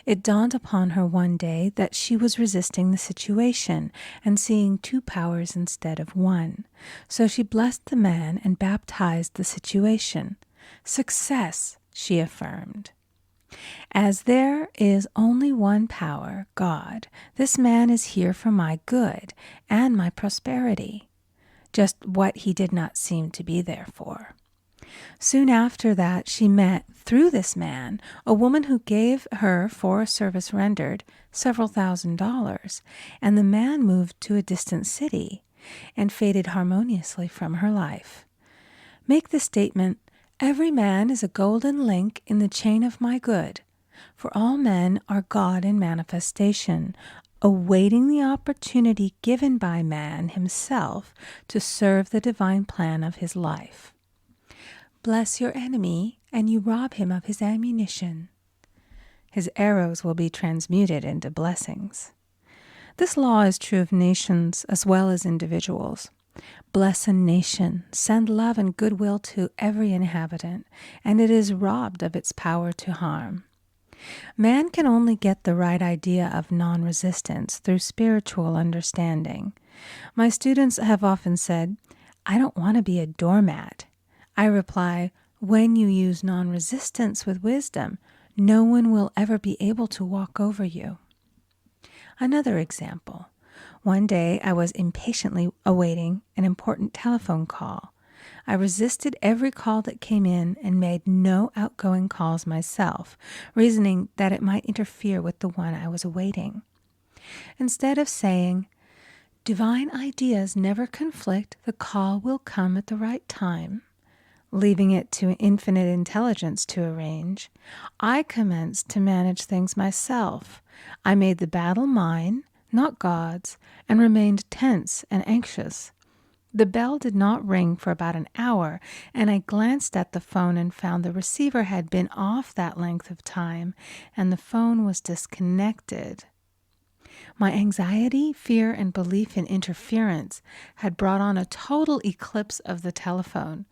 It dawned upon her one day that she was resisting the situation and seeing two powers instead of one. So she blessed the man and baptized the situation. Success, she affirmed. As there is only one power, God, this man is here for my good and my prosperity, just what he did not seem to be there for. Soon after that, she met, through this man, a woman who gave her, for a service rendered, several $1,000s, and the man moved to a distant city and faded harmoniously from her life. Make the statement, "Every man is a golden link in the chain of my good, for all men are God in manifestation, awaiting the opportunity given by man himself to serve the divine plan of his life. Bless your enemy, and you rob him of his ammunition. His arrows will be transmuted into blessings." This law is true of nations as well as individuals. Bless a nation, send love and goodwill to every inhabitant, and it is robbed of its power to harm. Man can only get the right idea of non-resistance through spiritual understanding. My students have often said, "I don't want to be a doormat." I reply, when you use non-resistance with wisdom, no one will ever be able to walk over you. Another example. One day I was impatiently awaiting an important telephone call. I resisted every call that came in and made no outgoing calls myself, reasoning that it might interfere with the one I was awaiting. Instead of saying, "Divine ideas never conflict, the call will come at the right time," leaving it to infinite intelligence to arrange, I commenced to manage things myself. I made the battle mine, not God's, and remained tense and anxious. The bell did not ring for about an hour, and I glanced at the phone and found the receiver had been off that length of time, and the phone was disconnected. My anxiety, fear, and belief in interference had brought on a total eclipse of the telephone.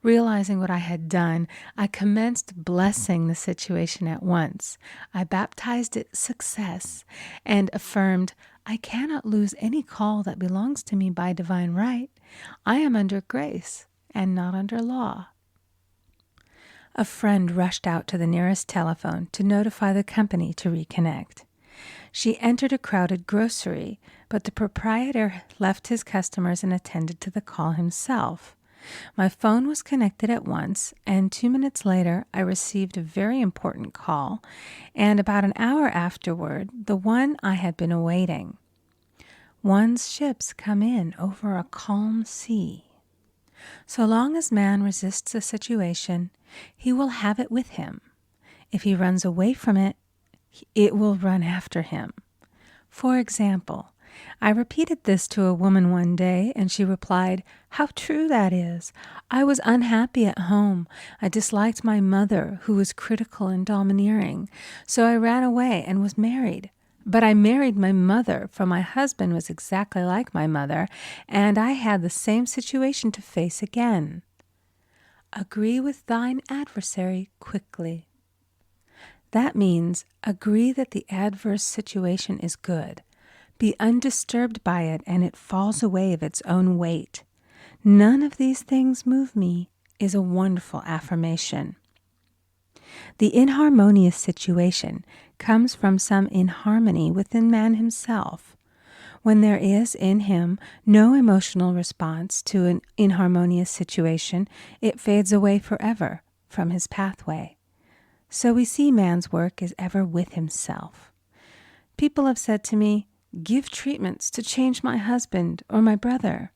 Realizing what I had done, I commenced blessing the situation at once. I baptized it success and affirmed, I cannot lose any call that belongs to me by divine right. I am under grace and not under law. A friend rushed out to the nearest telephone to notify the company to reconnect. She entered a crowded grocery, but the proprietor left his customers and attended to the call himself. My phone was connected at once, and 2 minutes later, I received a very important call, and about an hour afterward, the one I had been awaiting. One's ships come in over a calm sea. So long as man resists a situation, he will have it with him. If he runs away from it, it will run after him. For example, I repeated this to a woman one day, and she replied, "How true that is. I was unhappy at home. I disliked my mother, who was critical and domineering. So I ran away and was married. But I married my mother, for my husband was exactly like my mother, and I had the same situation to face again." Agree with thine adversary quickly. That means agree that the adverse situation is good. Be undisturbed by it, and it falls away of its own weight. None of these things move me is a wonderful affirmation. The inharmonious situation comes from some inharmony within man himself. When there is in him no emotional response to an inharmonious situation, it fades away forever from his pathway. So we see man's work is ever with himself. People have said to me, "Give treatments to change my husband or my brother."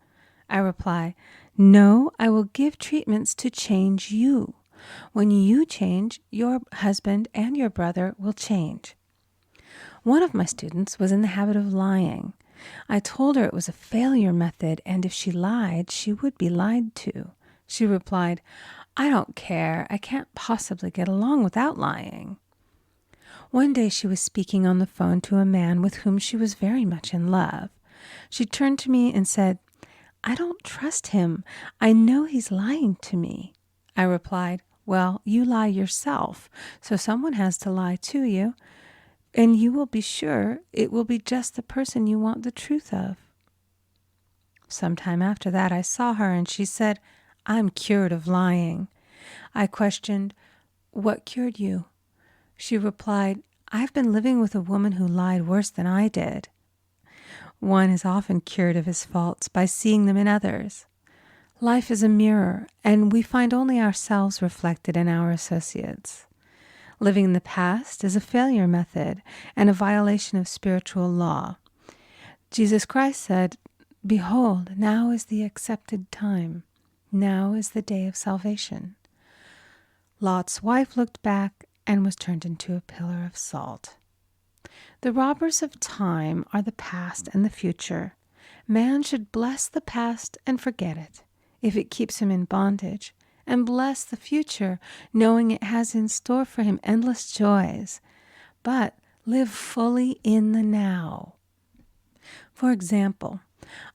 I reply, "No, I will give treatments to change you. When you change, your husband and your brother will change." One of my students was in the habit of lying. I told her it was a failure method, and if she lied, she would be lied to. She replied, "I don't care. I can't possibly get along without lying." One day she was speaking on the phone to a man with whom she was very much in love. She turned to me and said, "I don't trust him. I know he's lying to me." I replied, "Well, you lie yourself, so someone has to lie to you, and you will be sure it will be just the person you want the truth of." Sometime after that, I saw her, and she said, "I'm cured of lying." I questioned, "What cured you?" She replied, "I've been living with a woman who lied worse than I did." One is often cured of his faults by seeing them in others. Life is a mirror, and we find only ourselves reflected in our associates. Living in the past is a failure method and a violation of spiritual law. Jesus Christ said, "Behold, now is the accepted time. Now is the day of salvation." Lot's wife looked back and was turned into a pillar of salt. The robbers of time are the past and the future. Man should bless the past and forget it, if it keeps him in bondage, and bless the future, knowing it has in store for him endless joys. But live fully in the now. For example,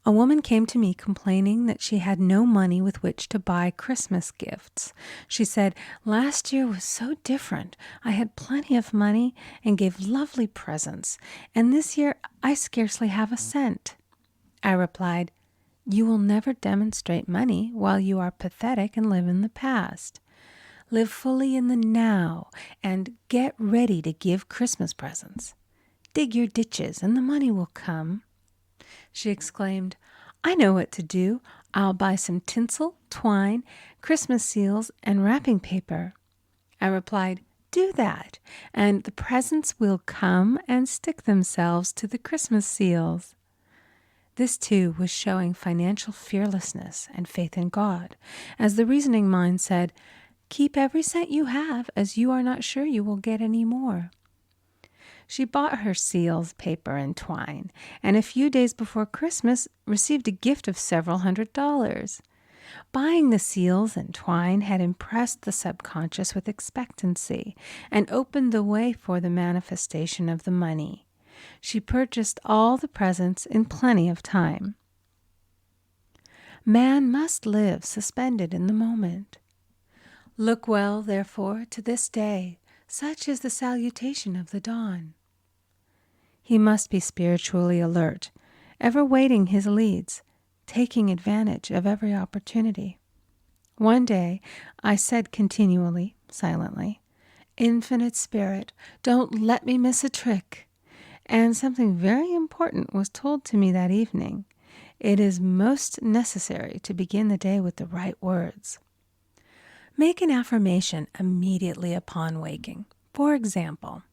a woman came to me complaining that she had no money with which to buy Christmas gifts. She said, "Last year was so different. I had plenty of money and gave lovely presents, and this year I scarcely have a cent." I replied, "You will never demonstrate money while you are pathetic and live in the past. Live fully in the now and get ready to give Christmas presents. Dig your ditches and the money will come." She exclaimed, "I know what to do. I'll buy some tinsel, twine, Christmas seals, and wrapping paper." I replied, "Do that, and the presents will come and stick themselves to the Christmas seals." This, too, was showing financial fearlessness and faith in God, as the reasoning mind said, "Keep every cent you have, as you are not sure you will get any more." She bought her seals, paper, and twine, and a few days before Christmas received a gift of several $100s. Buying the seals and twine had impressed the subconscious with expectancy and opened the way for the manifestation of the money. She purchased all the presents in plenty of time. Man must live suspended in the moment. Look well, therefore, to this day. Such is the salutation of the dawn. He must be spiritually alert, ever waiting his leads, taking advantage of every opportunity. One day I said continually, silently, "Infinite Spirit, don't let me miss a trick." And something very important was told to me that evening. It is most necessary to begin the day with the right words. Make an affirmation immediately upon waking. For example,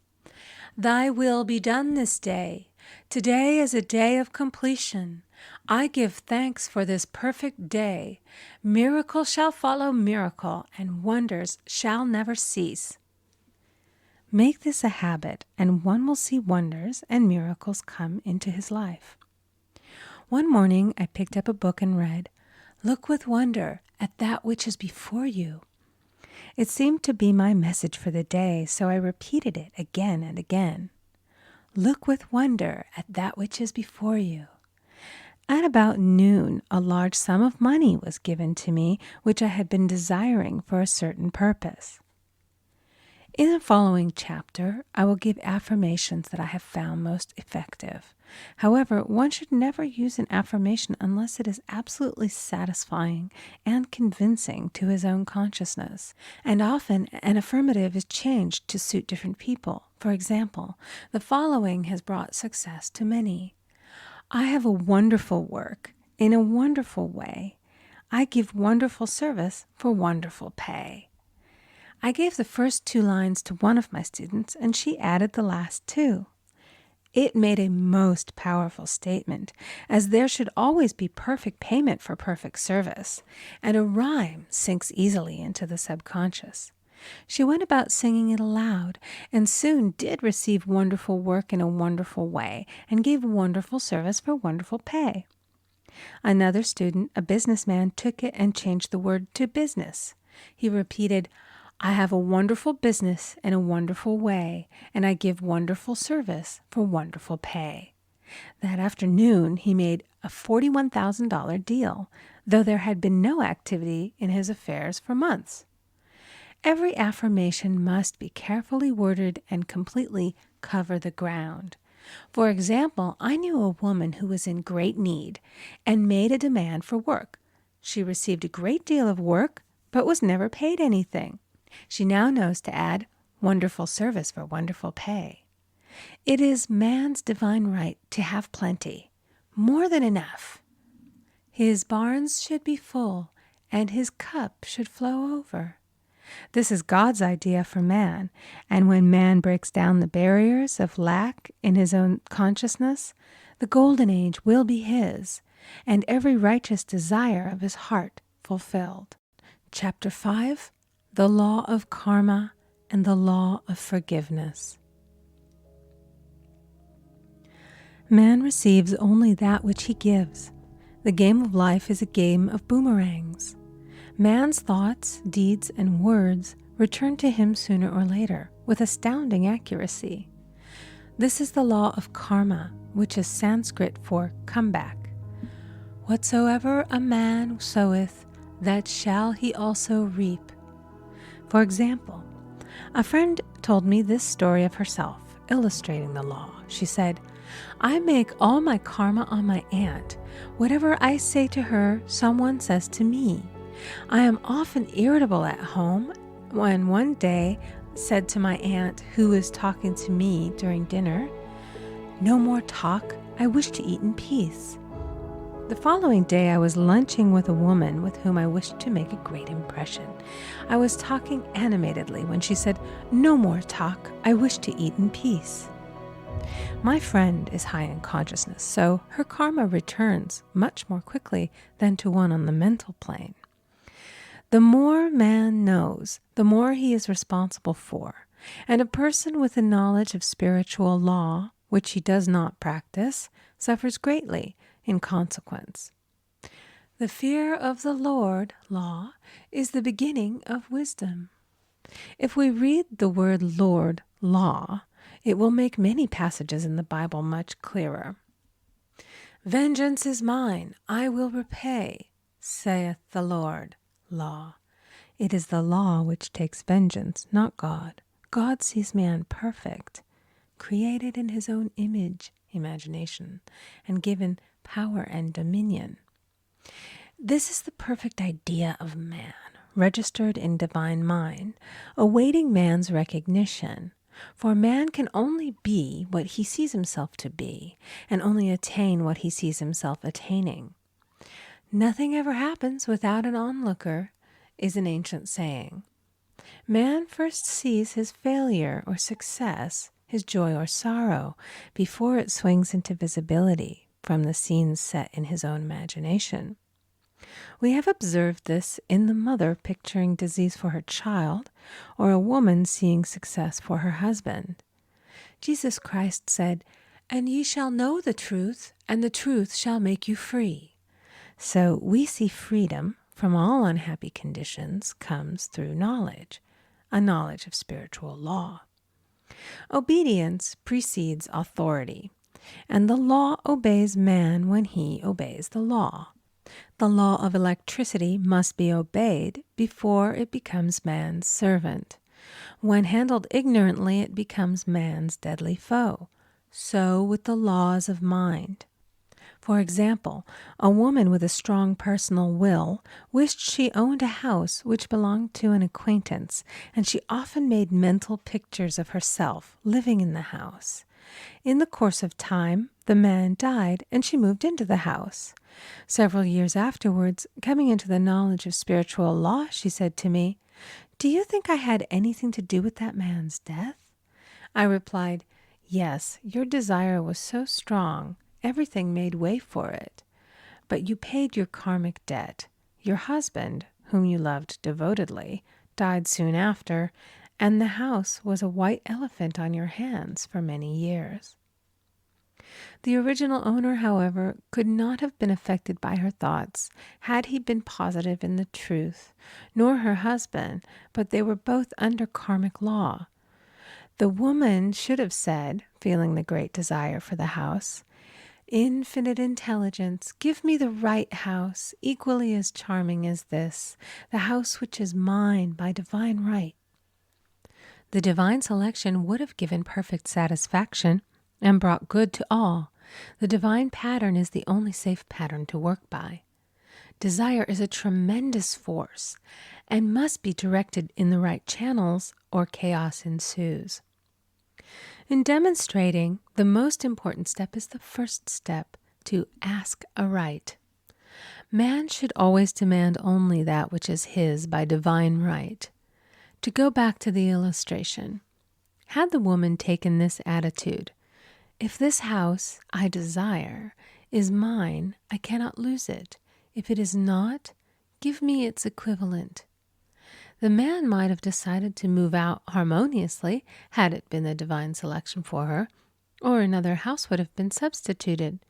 "Thy will be done this day. Today is a day of completion. I give thanks for this perfect day. Miracle shall follow miracle, and wonders shall never cease." Make this a habit, and one will see wonders and miracles come into his life. One morning I picked up a book and read, "Look with wonder at that which is before you." It seemed to be my message for the day, so I repeated it again and again. Look with wonder at that which is before you. At about noon, a large sum of money was given to me, which I had been desiring for a certain purpose. In the following chapter, I will give affirmations that I have found most effective. However, one should never use an affirmation unless it is absolutely satisfying and convincing to his own consciousness. And often, an affirmative is changed to suit different people. For example, the following has brought success to many. I have a wonderful work in a wonderful way. I give wonderful service for wonderful pay. I gave the first 2 lines to one of my students, and she added the last 2. It made a most powerful statement, as there should always be perfect payment for perfect service, and a rhyme sinks easily into the subconscious. She went about singing it aloud, and soon did receive wonderful work in a wonderful way, and gave wonderful service for wonderful pay. Another student, a businessman, took it and changed the word to business. He repeated, "I have a wonderful business in a wonderful way, and I give wonderful service for wonderful pay." That afternoon, he made a $41,000 deal, though there had been no activity in his affairs for months. Every affirmation must be carefully worded and completely cover the ground. For example, I knew a woman who was in great need and made a demand for work. She received a great deal of work, but was never paid anything. She now knows to add wonderful service for wonderful pay. It is man's divine right to have plenty, more than enough. His barns should be full, and his cup should flow over. This is God's idea for man, and when man breaks down the barriers of lack in his own consciousness, the golden age will be his, and every righteous desire of his heart fulfilled. Chapter 5. The Law of Karma and the Law of Forgiveness. Man receives only that which he gives. The game of life is a game of boomerangs. Man's thoughts, deeds, and words return to him sooner or later with astounding accuracy. This is the law of karma, which is Sanskrit for comeback. Whatsoever a man soweth, that shall he also reap. For example, a friend told me this story of herself, illustrating the law. She said, "I make all my karma on my aunt. Whatever I say to her, someone says to me. I am often irritable at home when one day said to my aunt, who was talking to me during dinner, 'No more talk, I wish to eat in peace.' The following day I was lunching with a woman with whom I wished to make a great impression. I was talking animatedly when she said, 'No more talk, I wish to eat in peace.' My friend is high in consciousness, so her karma returns much more quickly than to one on the mental plane. The more man knows, the more he is responsible for, and a person with a knowledge of spiritual law, which he does not practice, suffers greatly in consequence. The fear of the Lord, law, is the beginning of wisdom. If we read the word Lord, law, It will make many passages in the Bible much clearer. Vengeance is mine, I will repay, saith the Lord. Law. It is the law which takes vengeance, not God. God sees man perfect, created in his own image, imagination, and given power and dominion. This is the perfect idea of man, registered in divine mind, awaiting man's recognition. For man can only be what he sees himself to be, and only attain what he sees himself attaining. Nothing ever happens without an onlooker, is an ancient saying. Man first sees his failure or success, his joy or sorrow, before it swings into visibility from the scenes set in his own imagination. We have observed this in the mother picturing disease for her child, or a woman seeing success for her husband. Jesus Christ said, "And ye shall know the truth, and the truth shall make you free." So we see freedom from all unhappy conditions comes through knowledge, a knowledge of spiritual law. Obedience precedes authority, and the law obeys man when he obeys the law. The law of electricity must be obeyed before it becomes man's servant. When handled ignorantly, it becomes man's deadly foe. So with the laws of mind. For example, a woman with a strong personal will wished she owned a house which belonged to an acquaintance, and she often made mental pictures of herself living in the house. In the course of time, the man died, and she moved into the house. Several years afterwards, coming into the knowledge of spiritual law, she said to me, "Do you think I had anything to do with that man's death?" I replied, "Yes, your desire was so strong, everything made way for it. But you paid your karmic debt. Your husband, whom you loved devotedly, died soon after, and the house was a white elephant on your hands for many years." The original owner, however, could not have been affected by her thoughts had he been positive in the truth, nor her husband, but they were both under karmic law. The woman should have said, feeling the great desire for the house, "Infinite intelligence, give me the right house, equally as charming as this, the house which is mine by divine right." The divine selection would have given perfect satisfaction and brought good to all. The divine pattern is the only safe pattern to work by. Desire is a tremendous force and must be directed in the right channels, or chaos ensues. In demonstrating, the most important step is the first step, to ask aright. Man should always demand only that which is his by divine right. To go back to the illustration, had the woman taken this attitude, "If this house I desire is mine, I cannot lose it. If it is not, give me its equivalent," the man might have decided to move out harmoniously had it been the divine selection for her, or another house would have been substituted.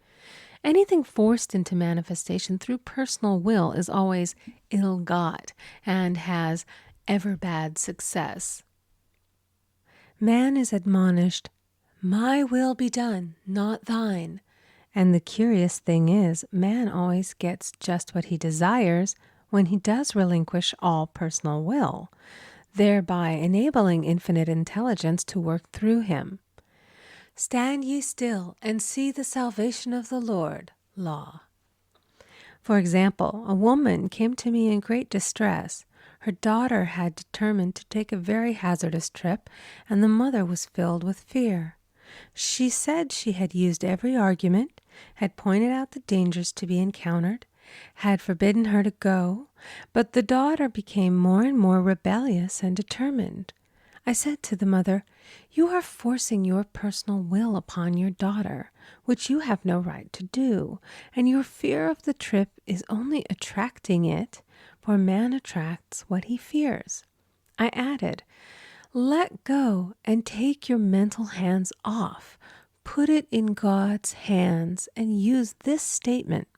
Anything forced into manifestation through personal will is always ill-got and has ever bad success. Man is admonished, "My will be done, not thine." And the curious thing is, man always gets just what he desires when he does relinquish all personal will, thereby enabling infinite intelligence to work through him. "Stand ye still and see the salvation of the Lord." Law. For example, a woman came to me in great distress. Her daughter had determined to take a very hazardous trip, and the mother was filled with fear. She said she had used every argument, had pointed out the dangers to be encountered, had forbidden her to go, but the daughter became more and more rebellious and determined. I said to the mother, "You are forcing your personal will upon your daughter, which you have no right to do, and your fear of the trip is only attracting it, for man attracts what he fears." I added, "Let go and take your mental hands off. Put it in God's hands and use this statement.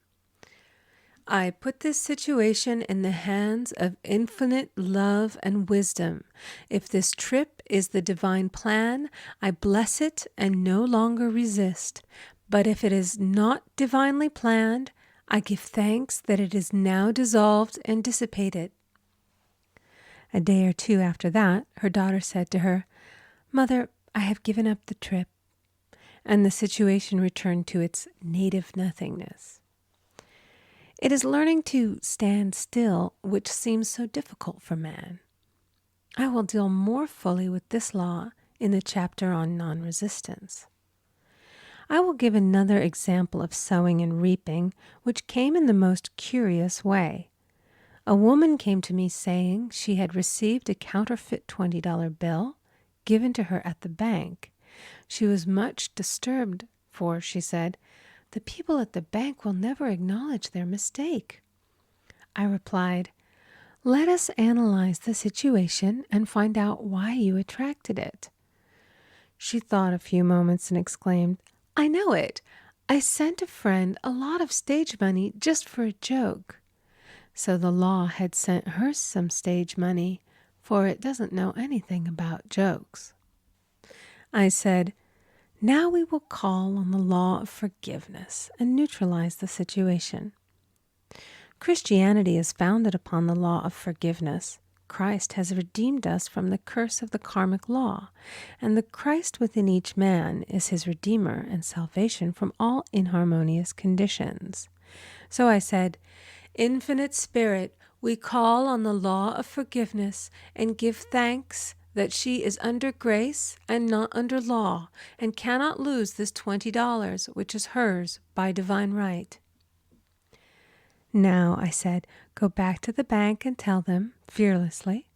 I put this situation in the hands of infinite love and wisdom. If this trip is the divine plan, I bless it and no longer resist. But if it is not divinely planned, I give thanks that it is now dissolved and dissipated. A day or two after that, her daughter said to her, "Mother, I have given up the trip," and the situation returned to its native nothingness. It is learning to stand still which seems so difficult for man. I will deal more fully with this law in the chapter on non-resistance. I will give another example of sowing and reaping, which came in the most curious way. A woman came to me saying she had received a counterfeit $20 bill given to her at the bank. She was much disturbed, for, she said, the people at the bank will never acknowledge their mistake. I replied, "Let us analyze the situation and find out why you attracted it." She thought a few moments and exclaimed, "I know it. I sent a friend a lot of stage money just for a joke." So the law had sent her some stage money, for it doesn't know anything about jokes. I said, "Now we will call on the law of forgiveness and neutralize the situation." Christianity is founded upon the law of forgiveness. Christ has redeemed us from the curse of the karmic law, and the Christ within each man is his redeemer and salvation from all inharmonious conditions. So I said, "Infinite Spirit, we call on the law of forgiveness and give thanks that she is under grace and not under law, and cannot lose this $20, which is hers by divine right." Now, I said, go back to the bank and tell them, fearlessly,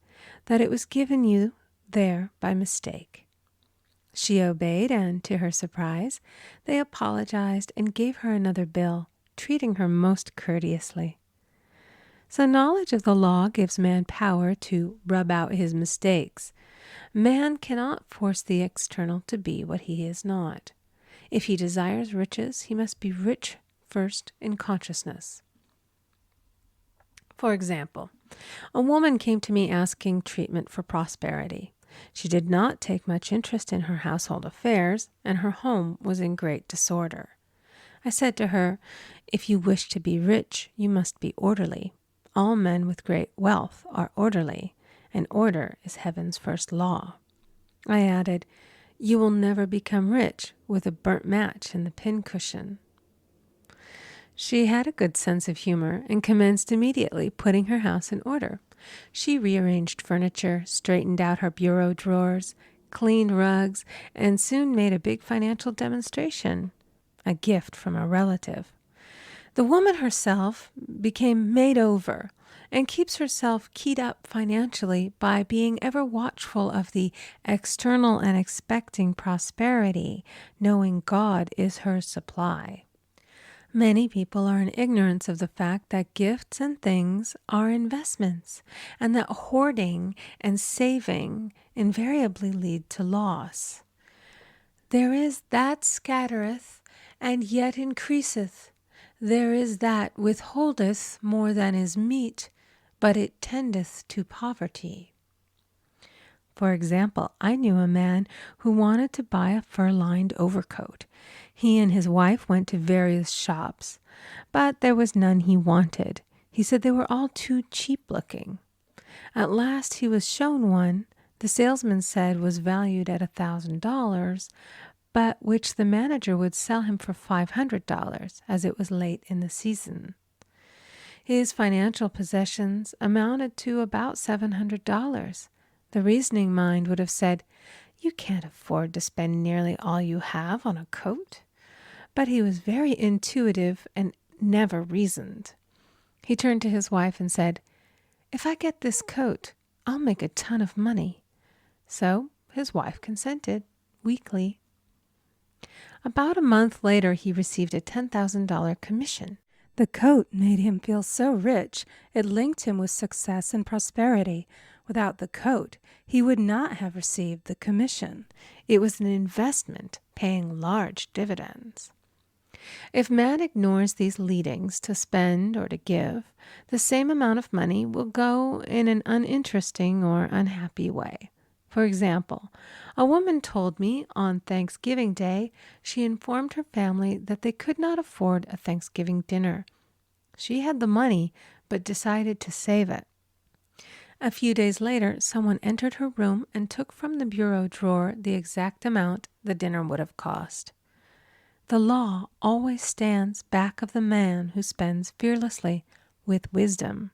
that it was given you there by mistake. She obeyed, and to her surprise, they apologized and gave her another bill, treating her most courteously. So knowledge of the law gives man power to rub out his mistakes. Man cannot force the external to be what he is not. If he desires riches, he must be rich first in consciousness. For example, a woman came to me asking treatment for prosperity. She did not take much interest in her household affairs, and her home was in great disorder. I said to her, "If you wish to be rich, you must be orderly. All men with great wealth are orderly, and order is heaven's first law." I added, "You will never become rich with a burnt match in the pincushion." She had a good sense of humor and commenced immediately putting her house in order. She rearranged furniture, straightened out her bureau drawers, cleaned rugs, and soon made a big financial demonstration, a gift from a relative. The woman herself became made over and keeps herself keyed up financially by being ever watchful of the external and expecting prosperity, knowing God is her supply. Many people are in ignorance of the fact that gifts and things are investments, and that hoarding and saving invariably lead to loss. There is that scattereth, and yet increaseth. There is that withholdeth more than is meet, but it tendeth to poverty. For example, I knew a man who wanted to buy a fur-lined overcoat. He and his wife went to various shops, but there was none he wanted. He said they were all too cheap-looking. At last he was shown one the salesman said was valued at $1,000, but which the manager would sell him for $500, as it was late in the season. His financial possessions amounted to about $700. The reasoning mind would have said, "You can't afford to spend nearly all you have on a coat." But he was very intuitive and never reasoned. He turned to his wife and said, "If I get this coat, I'll make a ton of money." So his wife consented, weakly. About a month later, he received a $10,000 commission. The coat made him feel so rich, it linked him with success and prosperity. Without the coat, he would not have received the commission. It was an investment paying large dividends. If man ignores these leadings to spend or to give, the same amount of money will go in an uninteresting or unhappy way. For example, a woman told me on Thanksgiving Day she informed her family that they could not afford a Thanksgiving dinner. She had the money, but decided to save it. A few days later, someone entered her room and took from the bureau drawer the exact amount the dinner would have cost. The law always stands back of the man who spends fearlessly with wisdom.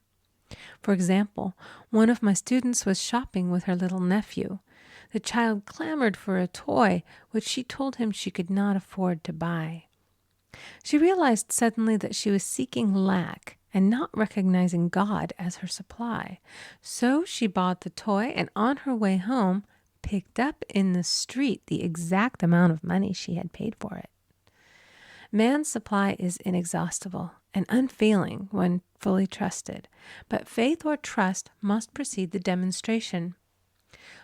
For example, one of my students was shopping with her little nephew. The child clamored for a toy, which she told him she could not afford to buy. She realized suddenly that she was seeking lack and not recognizing God as her supply. So she bought the toy and on her way home picked up in the street the exact amount of money she had paid for it. Man's supply is inexhaustible and unfailing when fully trusted, but faith or trust must precede the demonstration.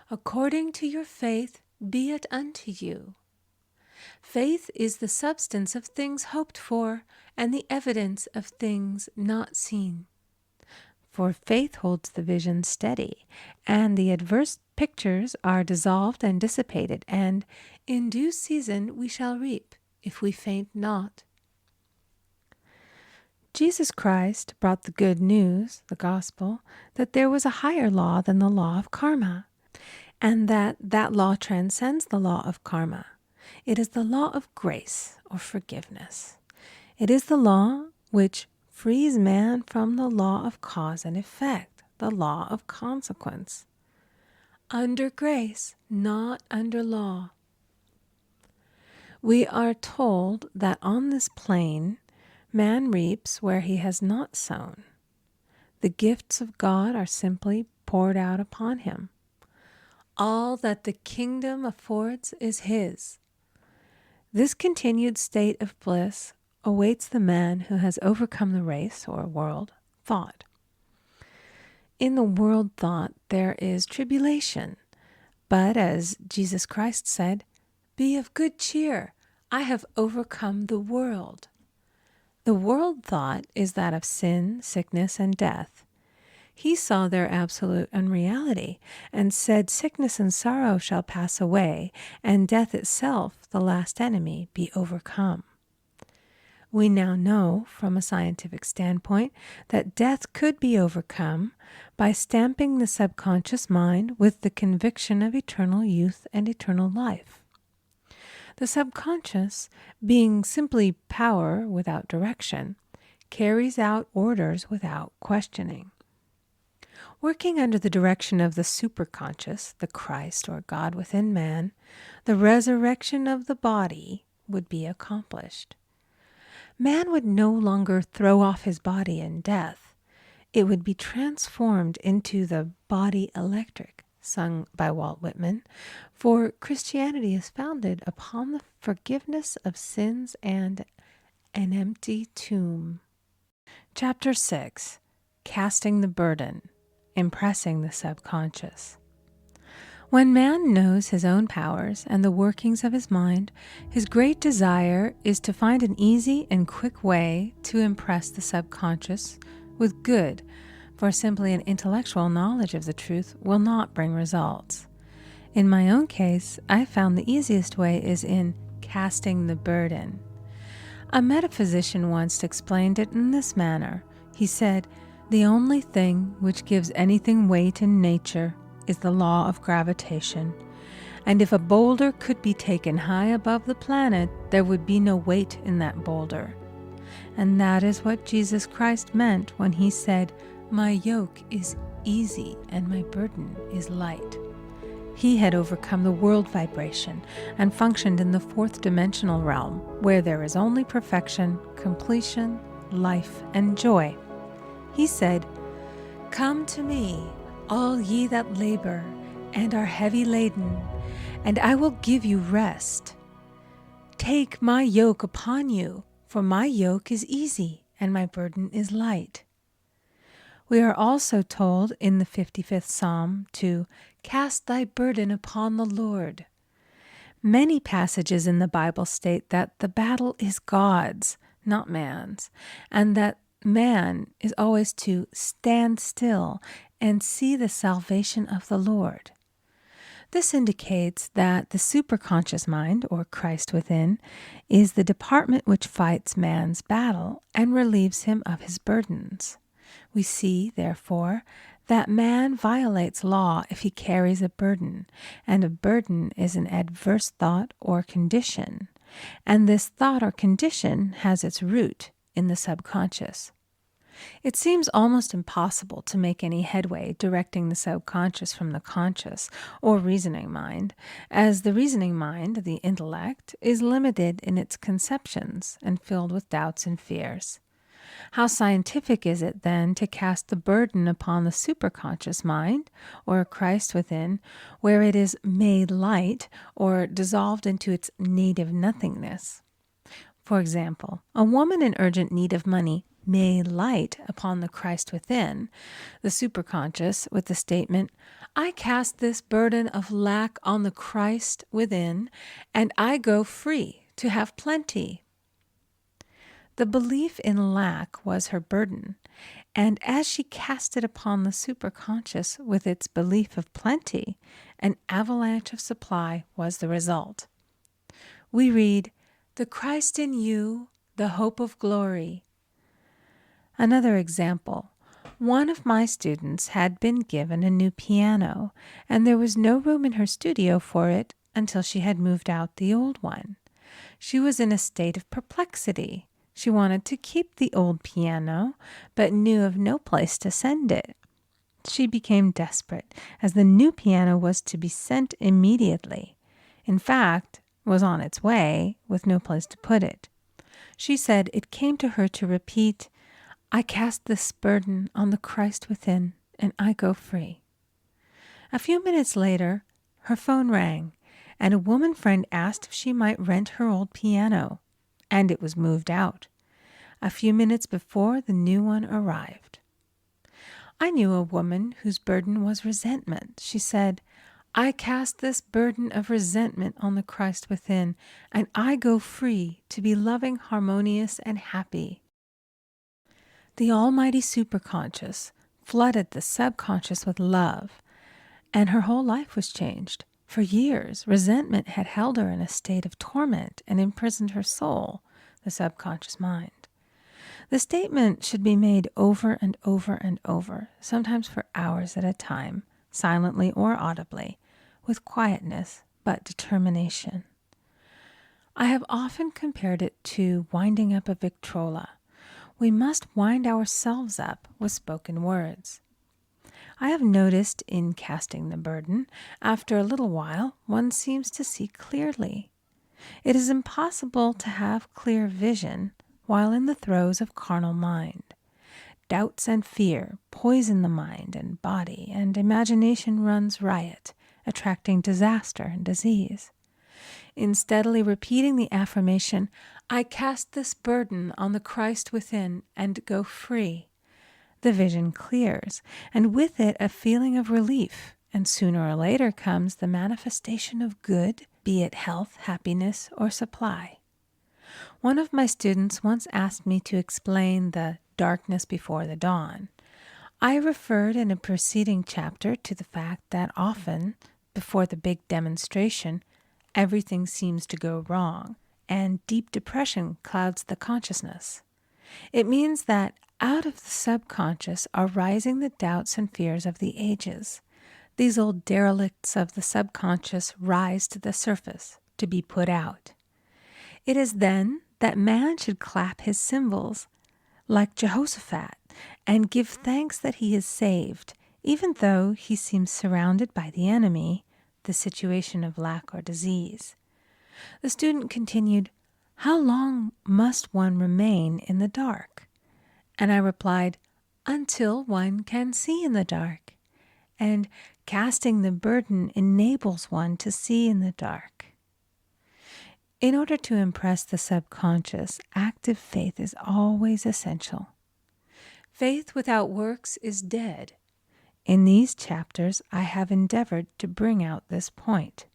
According to your faith, be it unto you. Faith is the substance of things hoped for and the evidence of things not seen. For faith holds the vision steady, and the adverse pictures are dissolved and dissipated, and in due season we shall reap, if we faint not. Jesus Christ brought the good news, the gospel, that there was a higher law than the law of karma, and that law transcends the law of karma. It is the law of grace or forgiveness. It is the law which frees man from the law of cause and effect, the law of consequence. Under grace, not under law. We are told that on this plane, man reaps where he has not sown. The gifts of God are simply poured out upon him. All that the kingdom affords is his. This continued state of bliss awaits the man who has overcome the race or world thought. In the world thought there is tribulation, but as Jesus Christ said, "Be of good cheer, I have overcome the world." The world thought is that of sin, sickness, and death. He saw their absolute unreality and said, "Sickness and sorrow shall pass away, and death itself, the last enemy, be overcome." We now know, from a scientific standpoint, that death could be overcome by stamping the subconscious mind with the conviction of eternal youth and eternal life. The subconscious, being simply power without direction, carries out orders without questioning. Working under the direction of the superconscious, the Christ or God within man, the resurrection of the body would be accomplished. Man would no longer throw off his body in death. It would be transformed into the body electric, sung by Walt Whitman, for Christianity is founded upon the forgiveness of sins and an empty tomb. Chapter 6, Casting the Burden. Impressing the subconscious. When man knows his own powers and the workings of his mind, his great desire is to find an easy and quick way to impress the subconscious with good, for simply an intellectual knowledge of the truth will not bring results. In my own case, I found the easiest way is in casting the burden. A metaphysician once explained it in this manner. He said, "The only thing which gives anything weight in nature is the law of gravitation, and if a boulder could be taken high above the planet, there would be no weight in that boulder." And that is what Jesus Christ meant when he said, "My yoke is easy and my burden is light." He had overcome the world vibration and functioned in the fourth dimensional realm, where there is only perfection, completion, life, and joy. He said, "Come to me, all ye that labor and are heavy laden, and I will give you rest. Take my yoke upon you, for my yoke is easy and my burden is light." We are also told in the 55th Psalm to cast thy burden upon the Lord. Many passages in the Bible state that the battle is God's, not man's, and that man is always to stand still and see the salvation of the Lord. This indicates that the superconscious mind, or Christ within, is the department which fights man's battle and relieves him of his burdens. We see, therefore, that man violates law if he carries a burden, and a burden is an adverse thought or condition, and this thought or condition has its root in the subconscious. It seems almost impossible to make any headway directing the subconscious from the conscious or reasoning mind, as the reasoning mind, the intellect, is limited in its conceptions and filled with doubts and fears. How scientific is it, then, to cast the burden upon the superconscious mind, or Christ within, where it is made light or dissolved into its native nothingness? For example, a woman in urgent need of money may light upon the Christ within, the superconscious, with the statement, "I cast this burden of lack on the Christ within, and I go free to have plenty." The belief in lack was her burden, and as she cast it upon the superconscious with its belief of plenty, an avalanche of supply was the result. We read, "The Christ in you, the hope of glory." Another example. One of my students had been given a new piano, and there was no room in her studio for it until she had moved out the old one. She was in a state of perplexity. She wanted to keep the old piano, but knew of no place to send it. She became desperate, as the new piano was to be sent immediately. In fact, was on its way, with no place to put it. She said it came to her to repeat, "I cast this burden on the Christ within, and I go free." A few minutes later, her phone rang, and a woman friend asked if she might rent her old piano, and it was moved out. A few minutes before, the new one arrived. I knew a woman whose burden was resentment. She said, "I cast this burden of resentment on the Christ within, and I go free to be loving, harmonious, and happy." The almighty superconscious flooded the subconscious with love, and her whole life was changed. For years, resentment had held her in a state of torment and imprisoned her soul, the subconscious mind. The statement should be made over and over and over, sometimes for hours at a time, silently or audibly, with quietness but determination. I have often compared it to winding up a Victrola. We must wind ourselves up with spoken words. I have noticed in casting the burden, after a little while, one seems to see clearly. It is impossible to have clear vision while in the throes of carnal mind. Doubts and fear poison the mind and body, and imagination runs riot, attracting disaster and disease. In steadily repeating the affirmation, "I cast this burden on the Christ within and go free," the vision clears, and with it a feeling of relief, and sooner or later comes the manifestation of good, be it health, happiness, or supply. One of my students once asked me to explain the darkness before the dawn. I referred in a preceding chapter to the fact that often, before the big demonstration, everything seems to go wrong, and deep depression clouds the consciousness. It means that out of the subconscious are rising the doubts and fears of the ages. These old derelicts of the subconscious rise to the surface to be put out. It is then that man should clap his cymbals like Jehoshaphat and give thanks that he is saved, even though he seems surrounded by the enemy, the situation of lack or disease. The student continued, "How long must one remain in the dark?" And I replied, "Until one can see in the dark." And casting the burden enables one to see in the dark. In order to impress the subconscious, active faith is always essential. Faith without works is dead. In these chapters, I have endeavored to bring out this point.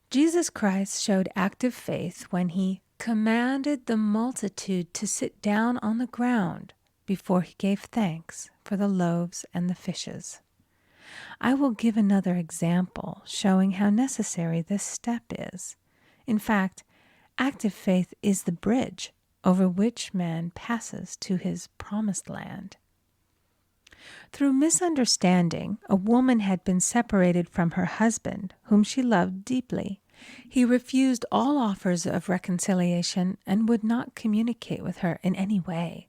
Jesus Christ showed active faith when he commanded the multitude to sit down on the ground before he gave thanks for the loaves and the fishes. I will give another example showing how necessary this step is. In fact, active faith is the bridge over which man passes to his promised land. Through misunderstanding, a woman had been separated from her husband, whom she loved deeply. He refused all offers of reconciliation and would not communicate with her in any way.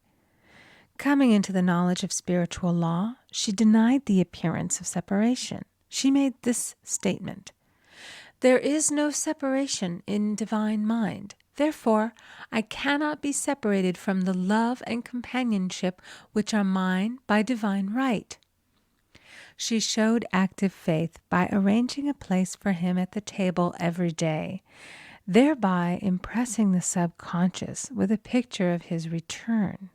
Coming into the knowledge of spiritual law, she denied the appearance of separation. She made this statement: "There is no separation in divine mind. Therefore, I cannot be separated from the love and companionship which are mine by divine right." She showed active faith by arranging a place for him at the table every day, thereby impressing the subconscious with a picture of his return.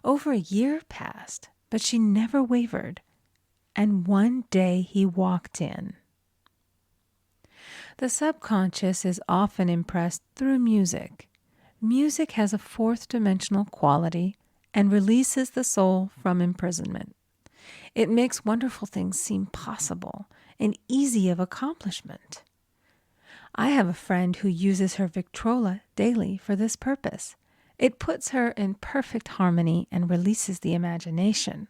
Over a year passed, but she never wavered, and one day he walked in. The subconscious is often impressed through music. Music has a fourth dimensional quality and releases the soul from imprisonment. It makes wonderful things seem possible and easy of accomplishment. I have a friend who uses her Victrola daily for this purpose. It puts her in perfect harmony and releases the imagination.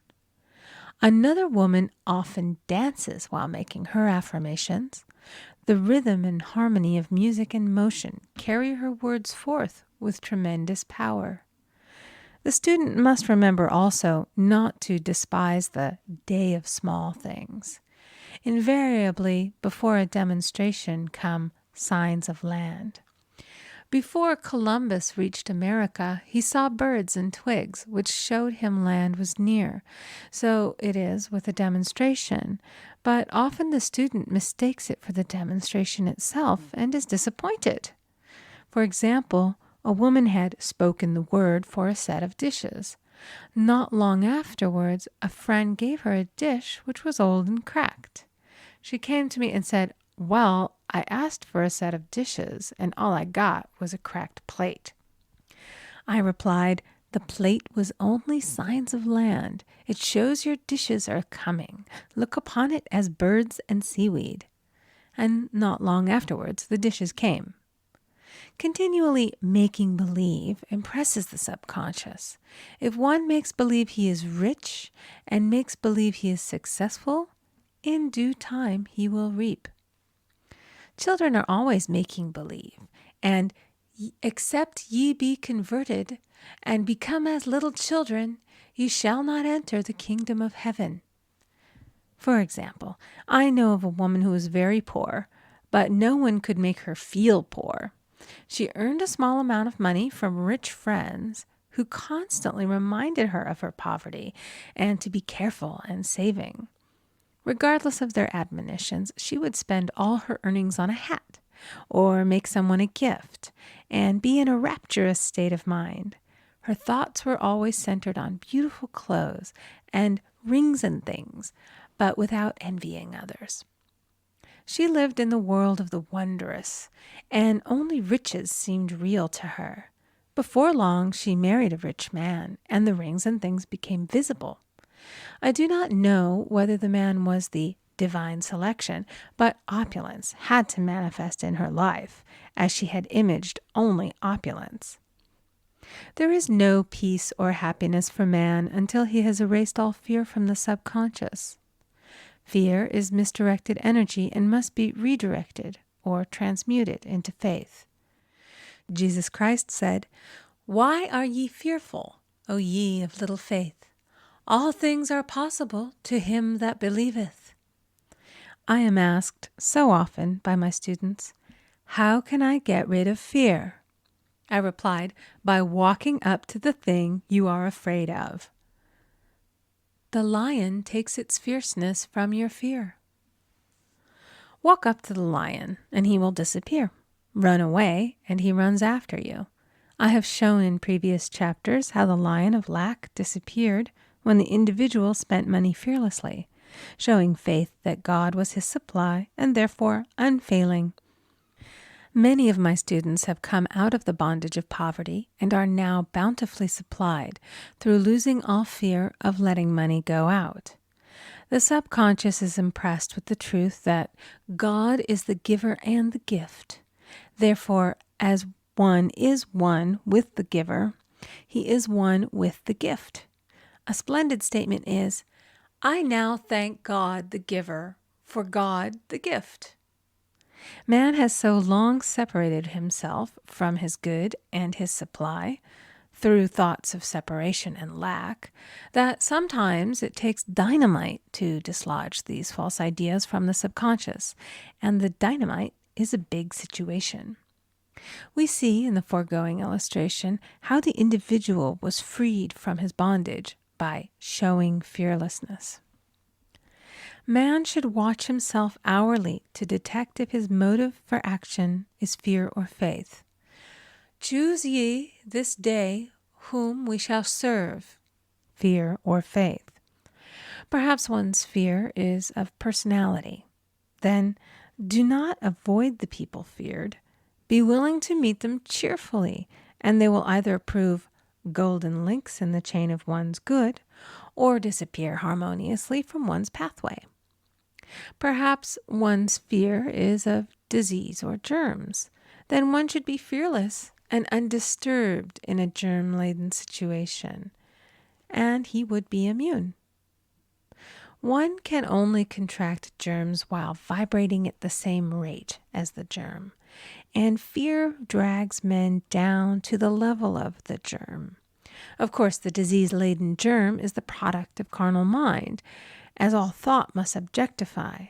Another woman often dances while making her affirmations. The rhythm and harmony of music and motion carry her words forth with tremendous power. The student must remember also not to despise the day of small things. Invariably, before a demonstration come signs of land. Before Columbus reached America, he saw birds and twigs, which showed him land was near. So it is with a demonstration, but often the student mistakes it for the demonstration itself and is disappointed. For example, a woman had spoken the word for a set of dishes. Not long afterwards, a friend gave her a dish which was old and cracked. She came to me and said, "Well, I asked for a set of dishes, and all I got was a cracked plate." I replied, "The plate was only signs of land. It shows your dishes are coming. Look upon it as birds and seaweed." And not long afterwards, the dishes came. Continually making believe impresses the subconscious. If one makes believe he is rich and makes believe he is successful, in due time he will reap. Children are always making believe, and except ye be converted and become as little children, ye shall not enter the kingdom of heaven. For example, I know of a woman who was very poor, but no one could make her feel poor. She earned a small amount of money from rich friends who constantly reminded her of her poverty and to be careful and saving. Regardless of their admonitions, she would spend all her earnings on a hat or make someone a gift and be in a rapturous state of mind. Her thoughts were always centered on beautiful clothes and rings and things, but without envying others. She lived in the world of the wondrous, and only riches seemed real to her. Before long, she married a rich man, and the rings and things became visible. I do not know whether the man was the divine selection, but opulence had to manifest in her life, as she had imaged only opulence. There is no peace or happiness for man until he has erased all fear from the subconscious. Fear is misdirected energy and must be redirected or transmuted into faith. Jesus Christ said, "Why are ye fearful, O ye of little faith? All things are possible to him that believeth." I am asked so often by my students, "How can I get rid of fear?" I replied, "By walking up to the thing you are afraid of." The lion takes its fierceness from your fear. Walk up to the lion, and he will disappear. Run away, and he runs after you. I have shown in previous chapters how the lion of lack disappeared when the individual spent money fearlessly, showing faith that God was his supply and therefore unfailing. Many of my students have come out of the bondage of poverty and are now bountifully supplied through losing all fear of letting money go out. The subconscious is impressed with the truth that God is the giver and the gift. Therefore, as one is one with the giver, he is one with the gift. A splendid statement is, I now thank God the giver for God the gift. Man has so long separated himself from his good and his supply through thoughts of separation and lack that sometimes it takes dynamite to dislodge these false ideas from the subconscious, and the dynamite is a big situation. We see in the foregoing illustration how the individual was freed from his bondage by showing fearlessness. Man should watch himself hourly to detect if his motive for action is fear or faith. Choose ye this day whom we shall serve, fear or faith. Perhaps one's fear is of personality. Then do not avoid the people feared. Be willing to meet them cheerfully, and they will either prove golden links in the chain of one's good or disappear harmoniously from one's pathway. Perhaps one's fear is of disease or germs. Then one should be fearless and undisturbed in a germ-laden situation, and he would be immune. One can only contract germs while vibrating at the same rate as the germ, and fear drags men down to the level of the germ. Of course, the disease-laden germ is the product of carnal mind, as all thought must objectify.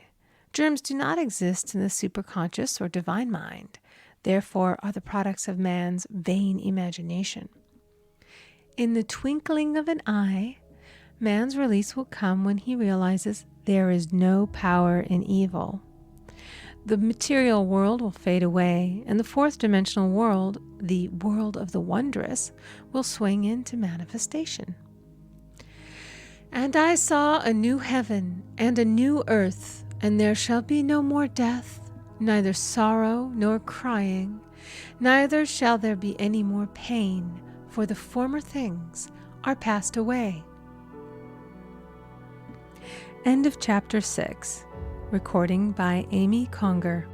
Germs do not exist in the superconscious or divine mind, therefore are the products of man's vain imagination. In the twinkling of an eye, man's release will come when he realizes there is no power in evil. The material world will fade away, and the fourth dimensional world, the world of the wondrous, will swing into manifestation. And I saw a new heaven and a new earth, and there shall be no more death, neither sorrow nor crying, neither shall there be any more pain, for the former things are passed away. End of chapter 6. Recording by Amy Conger.